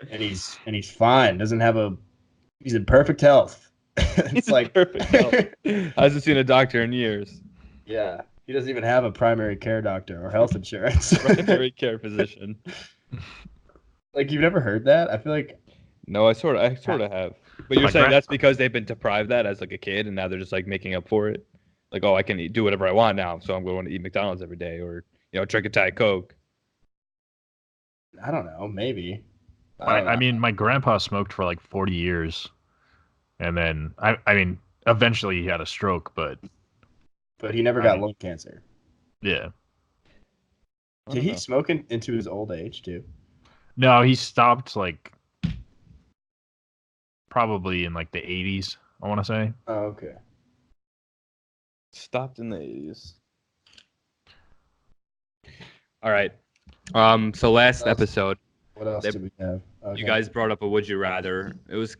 Speaker 3: and he's fine. He's in perfect health. It's
Speaker 2: He's
Speaker 3: like
Speaker 2: perfect health. Hasn't seen a doctor in years.
Speaker 3: Yeah, he doesn't even have a primary care doctor or health insurance.
Speaker 2: Primary care physician.
Speaker 3: Like, you've never heard that? I feel like
Speaker 2: No, I sort of have. But you're
Speaker 4: My
Speaker 2: saying
Speaker 4: gra-
Speaker 2: that's because they've been deprived that as like a kid, and now they're just like making up for it. Like, oh, I can do whatever I want now, so I'm going to eat McDonald's every day, or drink a Diet Coke.
Speaker 3: I don't know, maybe.
Speaker 4: I mean, my grandpa smoked for like 40 years, and then I mean, eventually he had a stroke, but
Speaker 3: but he never
Speaker 4: I
Speaker 3: got
Speaker 4: mean-
Speaker 3: lung cancer.
Speaker 4: yeah.
Speaker 2: I
Speaker 3: Did
Speaker 2: don't
Speaker 3: he
Speaker 2: know.
Speaker 3: smoke into his old age too?
Speaker 4: No, he stopped like probably in like the 80s, I want to say.
Speaker 3: Oh, okay.
Speaker 2: Stopped in the 80s. All right. So last
Speaker 3: What else?
Speaker 2: episode,
Speaker 3: What else
Speaker 2: They-
Speaker 3: do we have? Okay.
Speaker 2: you guys brought up a would you rather. It was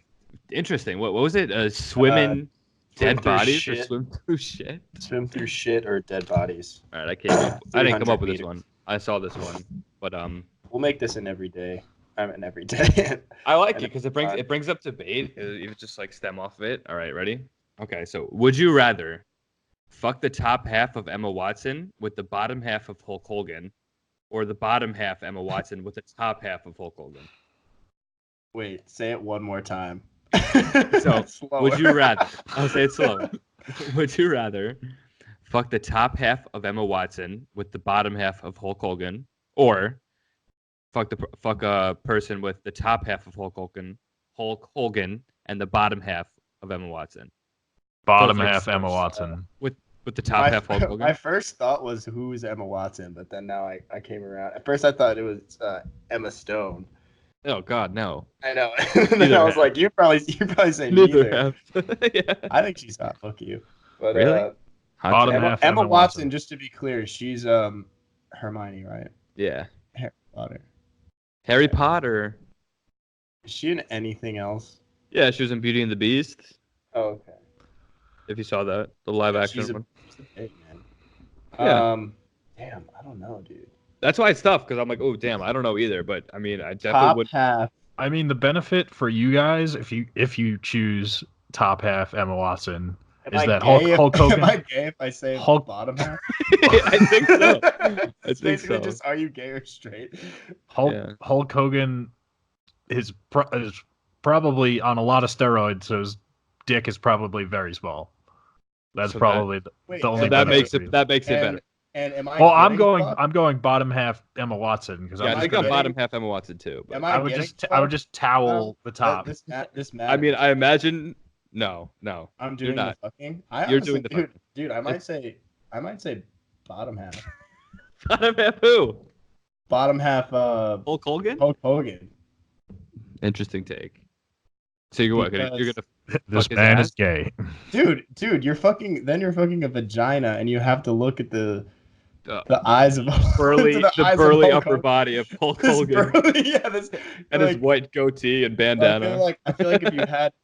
Speaker 2: interesting. What was it? Swimming
Speaker 3: swim
Speaker 2: dead
Speaker 3: through
Speaker 2: bodies or
Speaker 3: shit.
Speaker 2: swim through shit?
Speaker 3: swim through shit or dead bodies.
Speaker 2: All right, I didn't come
Speaker 3: 300
Speaker 2: up with this
Speaker 3: meters.
Speaker 2: one. I saw this one, but
Speaker 3: We'll make this an everyday. An everyday.
Speaker 2: I like it
Speaker 3: And
Speaker 2: because
Speaker 3: it's
Speaker 2: it brings up debate. You just like stem off of it. All right, ready? Okay, so would you rather fuck the top half of Emma Watson with the bottom half of Hulk Hogan, or the bottom half Emma Watson with the top half of Hulk Hogan?
Speaker 3: Wait, say it one more time.
Speaker 2: So,
Speaker 3: Slower.
Speaker 2: would you rather? I'll say it slow. Would you rather fuck the top half of Emma Watson with the bottom half of Hulk Hogan, or fuck a person with the top half of Hulk Hogan, and the bottom half of Emma Watson
Speaker 4: Bottom
Speaker 2: like
Speaker 4: half
Speaker 3: so
Speaker 4: Emma
Speaker 3: sad.
Speaker 4: Watson.
Speaker 2: with the top half Hulk Hogan?
Speaker 3: My first thought was who's Emma Watson, but then now I came around. At first I thought it was Emma Stone.
Speaker 2: Oh God, no.
Speaker 3: I know. And then
Speaker 2: Neither
Speaker 3: I was
Speaker 2: half.
Speaker 3: like, you probably say
Speaker 2: Neither
Speaker 3: neither.
Speaker 2: half. Yeah.
Speaker 3: I think she's hot. Fuck you. But
Speaker 2: Really? Hot
Speaker 4: Bottom
Speaker 2: take.
Speaker 4: half
Speaker 3: Emma
Speaker 4: Emma
Speaker 3: Watson,
Speaker 4: Watson.
Speaker 3: just to be clear, she's Hermione, right?
Speaker 2: Yeah.
Speaker 3: Harry Potter.
Speaker 2: Harry Potter.
Speaker 3: Is she in anything else?
Speaker 2: Yeah, she was in Beauty and the Beast.
Speaker 3: Oh, okay.
Speaker 2: If you saw that, the live action
Speaker 3: She's a
Speaker 2: one.
Speaker 3: pig, man.
Speaker 2: Yeah.
Speaker 3: Damn, I don't know, dude.
Speaker 2: That's why it's tough because I'm like, oh damn, I don't know either. But I mean, I definitely
Speaker 3: Top
Speaker 2: would.
Speaker 3: half.
Speaker 4: I mean, the benefit for you guys, if you choose top half Emma Watson,
Speaker 3: Am
Speaker 4: is
Speaker 3: I
Speaker 4: that
Speaker 3: gay
Speaker 4: Hulk
Speaker 3: if-
Speaker 4: Hogan?
Speaker 3: Am I gay if I say
Speaker 4: Hulk-
Speaker 3: bottom half?
Speaker 2: I think so. I
Speaker 3: It's
Speaker 2: think
Speaker 3: basically
Speaker 2: so.
Speaker 3: just, are you gay or straight?
Speaker 2: Yeah.
Speaker 4: Hulk Hogan is probably on a lot of steroids, so his dick is probably very small. That's
Speaker 2: So
Speaker 4: probably
Speaker 3: Wait,
Speaker 4: the only
Speaker 3: and
Speaker 2: that
Speaker 4: benefit
Speaker 2: makes
Speaker 4: for you.
Speaker 2: it better.
Speaker 3: And am I?
Speaker 4: Well, I'm
Speaker 3: getting fucked?
Speaker 4: going bottom half Emma Watson because
Speaker 2: Yeah, I
Speaker 4: I'm
Speaker 2: think
Speaker 4: just
Speaker 2: I'm
Speaker 4: gonna,
Speaker 2: bottom half Emma Watson too. But
Speaker 3: Am
Speaker 4: I
Speaker 3: I
Speaker 4: would
Speaker 3: getting
Speaker 4: just I would
Speaker 3: fucked?
Speaker 4: just towel the top.
Speaker 3: This
Speaker 2: I mean, I imagine no.
Speaker 3: I'm
Speaker 2: you're
Speaker 3: doing
Speaker 2: not.
Speaker 3: the fucking.
Speaker 2: You're doing the
Speaker 3: dude. I might say bottom half.
Speaker 2: Bottom half who?
Speaker 3: Bottom half.
Speaker 2: Hulk Hogan.
Speaker 3: Hulk Hogan.
Speaker 2: Interesting take. So you're what? You're gonna
Speaker 4: This
Speaker 2: fuck his
Speaker 4: man
Speaker 2: ass?
Speaker 4: is gay.
Speaker 3: Dude, you're fucking a vagina, and you have to look at the
Speaker 2: the
Speaker 3: eyes of
Speaker 2: burly,
Speaker 3: to
Speaker 2: the
Speaker 3: eyes of
Speaker 2: burly
Speaker 3: Hulk
Speaker 2: upper
Speaker 3: Hogan.
Speaker 2: body of Hulk
Speaker 3: This
Speaker 2: Hogan
Speaker 3: burly, yeah, this
Speaker 2: and
Speaker 3: like,
Speaker 2: his white goatee and
Speaker 3: I
Speaker 2: bandana.
Speaker 3: feel like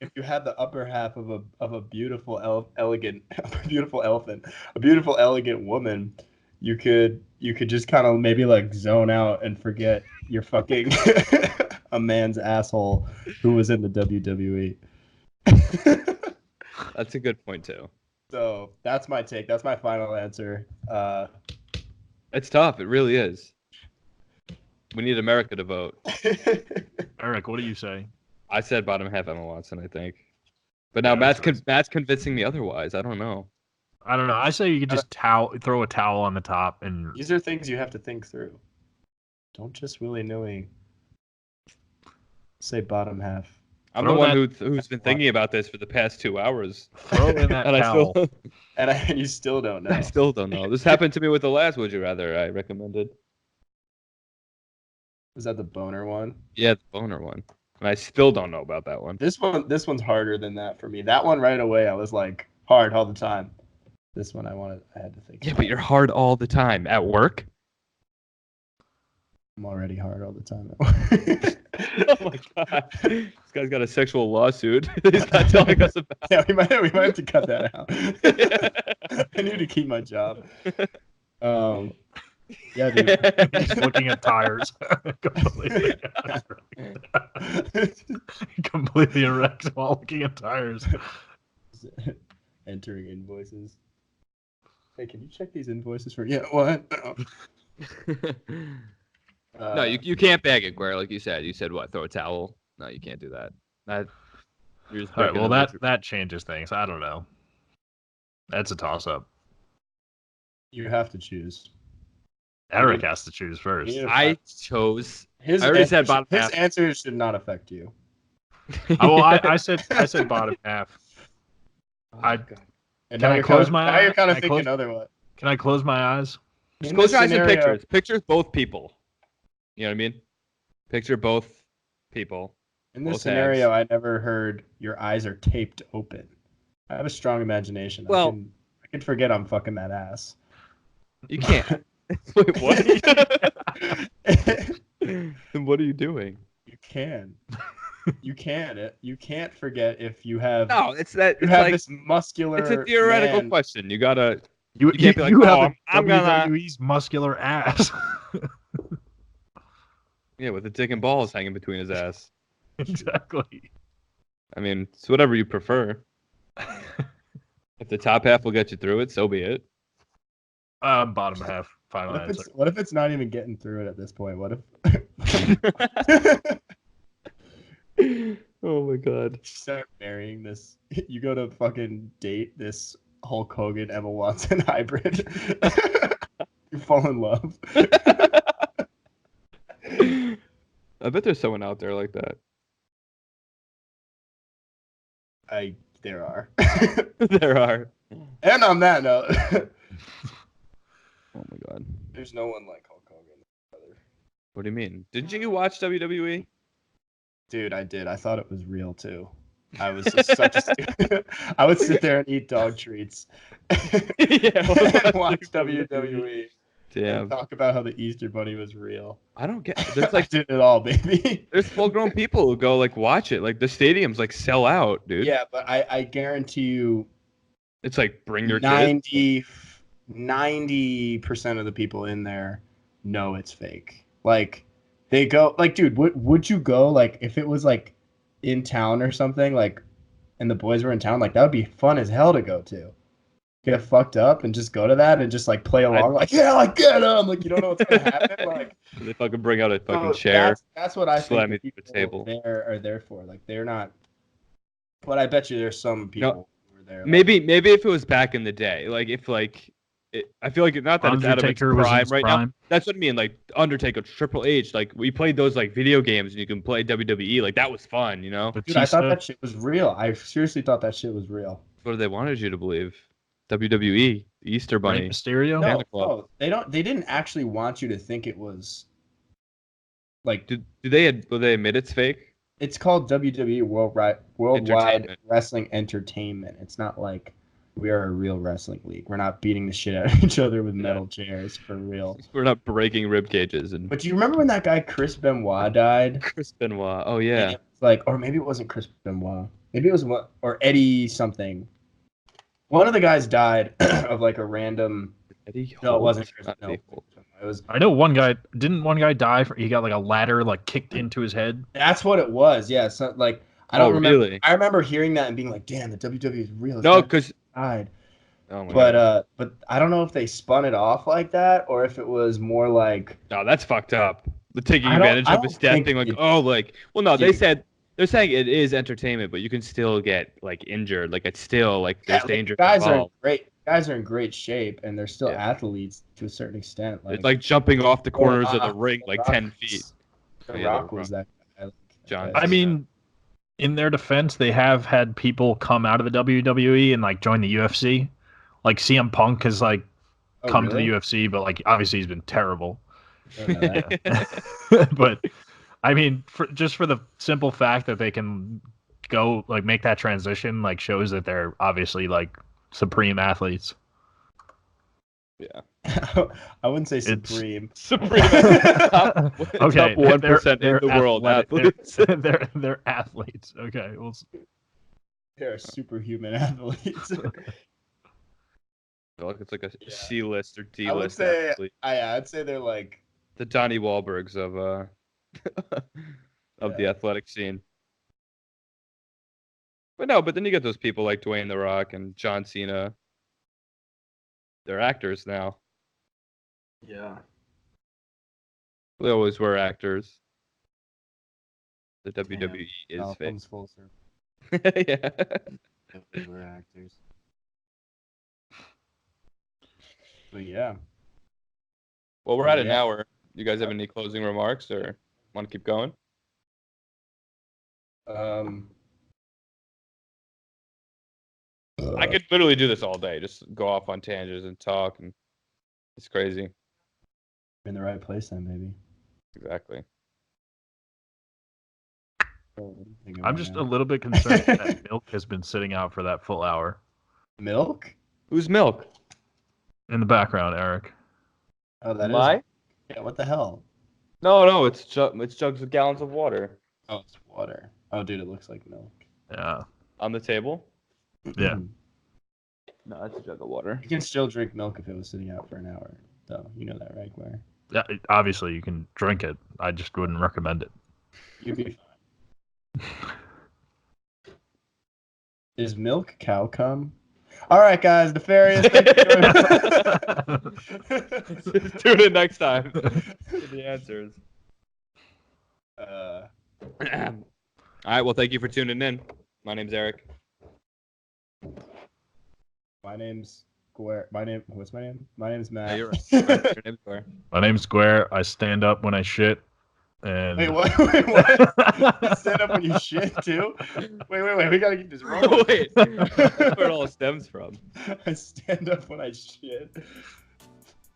Speaker 3: if you had the upper half of a beautiful elegant a beautiful elegant woman, you could just kind of maybe like zone out and forget you're fucking a man's asshole who was in the WWE.
Speaker 2: That's a good point too.
Speaker 3: So that's my take. That's my final answer.
Speaker 2: It's tough. It really is. We need America to vote.
Speaker 4: Eric, what do you say?
Speaker 2: I said bottom half Emma Watson, I think. But now
Speaker 4: Yeah,
Speaker 2: Matt's
Speaker 4: that's
Speaker 2: Matt's convincing me otherwise. I don't know.
Speaker 4: I don't know. I say you could just throw a towel on the top and
Speaker 3: These are things you have to think through. Don't just willy-nilly say bottom half.
Speaker 2: I'm
Speaker 4: Throw
Speaker 2: the one
Speaker 4: that-
Speaker 2: who's been thinking about this for the past 2 hours.
Speaker 4: throw in that
Speaker 2: And I
Speaker 4: towel.
Speaker 2: still,
Speaker 3: And you still don't know.
Speaker 2: I still don't know. This happened to me with the last Would You Rather I recommended.
Speaker 3: Was that the boner one?
Speaker 2: Yeah, the boner one. And I still don't know about that one.
Speaker 3: This one's harder than that for me. That one right away, I was like hard all the time. This one I had to think.
Speaker 2: Yeah, but you're hard all the time at work.
Speaker 3: I'm already hard all the time at work.
Speaker 2: Oh my god, this guy's got a sexual lawsuit. He's not telling us about.
Speaker 3: Yeah, we might have to cut that out. I need to keep my job. Yeah, dude.
Speaker 4: He's looking at tires. completely, completely erect while looking at tires.
Speaker 3: Entering invoices. Hey, can you check these invoices for? Yeah, what?
Speaker 2: No, you can't bag it, Guare, like you said. You said what? Throw a towel? No, you can't do that. You're just
Speaker 4: All right,
Speaker 2: breaking
Speaker 4: well
Speaker 2: the rules.
Speaker 4: that changes things. I don't know. That's a toss-up.
Speaker 3: You have to choose.
Speaker 4: Eric has to choose first.
Speaker 3: Yeah.
Speaker 2: I chose.
Speaker 3: His
Speaker 2: I already
Speaker 3: answer,
Speaker 2: said bottom
Speaker 3: his
Speaker 2: half.
Speaker 3: answer should not affect you.
Speaker 4: I said bottom half.
Speaker 2: Oh,
Speaker 4: I-
Speaker 2: God.
Speaker 3: And
Speaker 4: Can
Speaker 3: now
Speaker 4: I
Speaker 3: you're
Speaker 4: close
Speaker 3: kind of,
Speaker 4: my
Speaker 3: now you're
Speaker 4: eye-
Speaker 3: kind of
Speaker 4: can I
Speaker 3: thinking
Speaker 4: close-
Speaker 3: otherwise.
Speaker 4: Can I close my eyes?
Speaker 2: Just
Speaker 3: In
Speaker 2: close
Speaker 3: this
Speaker 2: your eyes and
Speaker 3: scenario-
Speaker 2: pictures. Pictures both people. You know what I mean? Picture both people.
Speaker 3: In this
Speaker 2: both
Speaker 3: scenario,
Speaker 2: halves.
Speaker 3: I never heard your eyes are taped open. I have a strong imagination.
Speaker 2: Well-
Speaker 3: I can forget I'm fucking that ass.
Speaker 2: You can't. Wait, what? Then what are you doing?
Speaker 3: You can. You can. You can't forget if you have.
Speaker 2: No, it's that.
Speaker 3: You
Speaker 2: It's
Speaker 3: have
Speaker 2: like
Speaker 3: this muscular.
Speaker 2: it's a theoretical
Speaker 3: man.
Speaker 2: question. You gotta.
Speaker 4: You
Speaker 2: can't be like,
Speaker 4: you have
Speaker 2: "Oh,
Speaker 4: a
Speaker 2: I'm gonna-"
Speaker 4: WWE's muscular ass.
Speaker 2: Yeah, with the dick and balls hanging between his ass.
Speaker 4: Exactly.
Speaker 2: I mean, it's whatever you prefer. If the top half will get you through it, so be it.
Speaker 4: Bottom half. Final
Speaker 3: What if
Speaker 4: answer.
Speaker 3: it's not even getting through it at this point? What if?
Speaker 2: Oh my god.
Speaker 3: Start marrying this. You go to fucking date this Hulk Hogan Emma Watson hybrid. You fall in love.
Speaker 2: I bet there's someone out there like that.
Speaker 3: There are.
Speaker 2: There are.
Speaker 3: And on that note,
Speaker 2: Oh my god.
Speaker 3: there's no one like Hulk Hogan. Brother.
Speaker 2: What do you mean? Did you watch WWE?
Speaker 3: Dude, I did. I thought it was real too. I was just such a stupid. I would sit there and eat dog treats. And watch WWE. And
Speaker 2: Damn.
Speaker 3: talk about how the Easter Bunny was real.
Speaker 2: I don't get. There's like
Speaker 3: I did it all, baby.
Speaker 2: there's full-grown people who go like watch it. Like the stadiums like sell out, dude.
Speaker 3: Yeah, but I guarantee you,
Speaker 2: It's like bring your kids.
Speaker 3: 90% of the people in there know it's fake. Like they go like, dude, would you go like if it was like in town or something like, and the boys were in town, like that would be fun as hell to go to. Get fucked up and just go to that and just like play along, like yeah, like get them, like you don't know what's gonna happen, like
Speaker 2: They fucking bring out a fucking
Speaker 3: no,
Speaker 2: chair.
Speaker 3: That's what I
Speaker 2: slam
Speaker 3: think
Speaker 2: you
Speaker 3: the
Speaker 2: through
Speaker 3: people
Speaker 2: the table.
Speaker 3: there are there for. Like they're not. But I bet you there's some people who are there. Like,
Speaker 2: Maybe if it was back in the day, like if like I feel like not that it's out of its
Speaker 4: Undertaker was in
Speaker 2: prime
Speaker 4: his
Speaker 2: right now.
Speaker 4: prime.
Speaker 2: That's what I mean. Like Undertaker, Triple H, like we played those like video games and you can play WWE. Like that was fun, you know.
Speaker 3: dude, I thought that shit was real. I seriously thought that shit was real.
Speaker 2: What do they wanted you to believe? WWE, the Easter Bunny.
Speaker 4: Rey Mysterio.
Speaker 2: Santa
Speaker 3: No,
Speaker 2: Claus.
Speaker 3: they didn't actually want you to think it was. Like
Speaker 2: Do they admit it's fake?
Speaker 3: it's called WWE Worldwide
Speaker 2: Entertainment.
Speaker 3: Wrestling Entertainment. It's not like we are a real wrestling league. We're not beating the shit out of each other with metal chairs for real.
Speaker 2: We're not breaking rib cages and
Speaker 3: But do you remember when that guy Chris Benoit died?
Speaker 2: Chris Benoit. Oh
Speaker 3: And
Speaker 2: yeah.
Speaker 3: it was like, or maybe it wasn't Chris Benoit. Maybe it was or Eddie something. One of the guys died of like a random.
Speaker 2: Eddie
Speaker 3: No, it
Speaker 2: Holt?
Speaker 3: wasn't Chris.
Speaker 2: Not
Speaker 3: No,
Speaker 2: Eddie Holt.
Speaker 3: it was.
Speaker 4: I know one guy. Didn't one guy die? He got like a ladder like kicked into his head.
Speaker 3: That's what it was. Yeah. So like I don't remember.
Speaker 2: Really?
Speaker 3: I remember hearing that and being like, "Damn, the WWE is real." This
Speaker 2: No,
Speaker 3: guy
Speaker 2: because
Speaker 3: died.
Speaker 2: oh my god.
Speaker 3: But I don't know if they spun it off like that or if it was more like.
Speaker 2: No, that's fucked up. The taking
Speaker 3: I don't-
Speaker 2: advantage
Speaker 3: I
Speaker 2: of his
Speaker 3: don't
Speaker 2: death
Speaker 3: think
Speaker 2: thing, like,
Speaker 3: it-
Speaker 2: oh, like, well, no,
Speaker 3: Dude.
Speaker 2: they're saying it is entertainment, but you can still get like injured. Like it's still like there's
Speaker 3: Yeah,
Speaker 2: danger
Speaker 3: Guys are in
Speaker 2: involved.
Speaker 3: great. Guys are in great shape and they're still
Speaker 2: Yeah.
Speaker 3: athletes to a certain extent.
Speaker 2: It's like jumping off the corners of the ring like
Speaker 3: Rock-
Speaker 2: 10 feet.
Speaker 3: The
Speaker 2: Oh, yeah,
Speaker 3: Rock
Speaker 2: The
Speaker 3: was that guy. Like,
Speaker 2: John
Speaker 3: that
Speaker 4: I mean, in their defense, they have had people come out of the WWE and like join the UFC. Like CM Punk has like
Speaker 3: Oh,
Speaker 4: come
Speaker 3: really?
Speaker 4: to the UFC, but like obviously he's been terrible.
Speaker 3: I don't know that.
Speaker 4: But I mean, just for the simple fact that they can go like make that transition, like shows that they're obviously like supreme athletes.
Speaker 2: Yeah.
Speaker 3: I wouldn't say
Speaker 4: It's-
Speaker 3: supreme.
Speaker 2: Supreme. Top,
Speaker 4: Okay,
Speaker 2: top 1% in the world. Athletes.
Speaker 4: They're athletes. Okay, well,
Speaker 3: They're superhuman athletes.
Speaker 2: feel like it's like a
Speaker 3: Yeah.
Speaker 2: C-list or
Speaker 3: I would
Speaker 2: D-list
Speaker 3: say,
Speaker 2: athlete.
Speaker 3: I'd say they're like,
Speaker 2: The Donnie Wahlbergs of of the
Speaker 3: Yeah.
Speaker 2: athletic scene. But no, but then you get those people like Dwayne The Rock and John Cena. They're actors now.
Speaker 3: yeah.
Speaker 2: They always were actors. The
Speaker 3: Damn,
Speaker 2: WWE is
Speaker 3: all
Speaker 2: fake.
Speaker 3: comes full circle.
Speaker 2: Yeah.
Speaker 3: Definitely were actors. But yeah.
Speaker 2: Well, we're at an
Speaker 3: Yeah.
Speaker 2: hour. You guys have any closing remarks or want to keep going? I could literally do this all day. Just go off on tangents and talk, and it's crazy.
Speaker 3: in the right place then, maybe.
Speaker 2: Exactly.
Speaker 4: I'm just a little bit concerned that milk has been sitting out for that full hour.
Speaker 3: Milk?
Speaker 2: Who's Milk?
Speaker 4: In the background, Eric.
Speaker 3: Oh, that is.
Speaker 2: My?
Speaker 3: Yeah, what the hell?
Speaker 2: No, it's jugs with gallons of water
Speaker 3: Oh, it's water. Oh, dude, it looks like milk.
Speaker 4: Yeah.
Speaker 2: on the table.
Speaker 4: Yeah.
Speaker 2: No, it's a jug of water.
Speaker 3: You can still drink milk if it was sitting out for an hour, though. You know that, right, Claire?
Speaker 4: Yeah. Obviously, you can drink it. I just wouldn't recommend it.
Speaker 3: You'd be fine. Is milk cow cum? All right, guys, Nefarious.
Speaker 2: Tune in next time for the answers. All right. Well, thank you for tuning in. My name's Eric.
Speaker 3: My name's Square. What's my name? My name's Matt.
Speaker 2: Yeah, you're right. Your name's Square.
Speaker 4: My name's Square. I stand up when I shit. And
Speaker 3: Wait, what? Wait, what? You stand up when you shit too? Wait. We gotta get this rolling.
Speaker 2: Wait, that's where it all stems from.
Speaker 3: I stand up when I shit.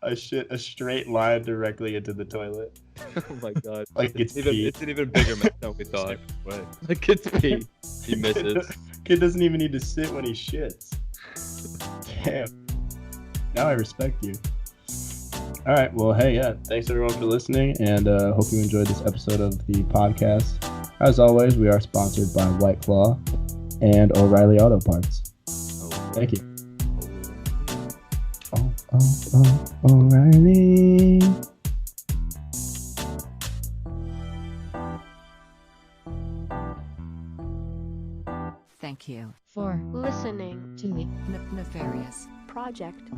Speaker 3: I shit a straight line directly into the toilet.
Speaker 2: Oh my god!
Speaker 3: Like it's pee.
Speaker 2: It's an even bigger mess than we thought. Like it's pee. He misses.
Speaker 3: Kid doesn't even need to sit when he shits. Damn. Now I respect you. All right. Well, hey, yeah. Thanks everyone for listening, and hope you enjoyed this episode of the podcast. As always, we are sponsored by White Claw and O'Reilly Auto Parts. Thank you. O'Reilly.
Speaker 1: Thank you for
Speaker 6: listening
Speaker 1: to the Nefarious Project.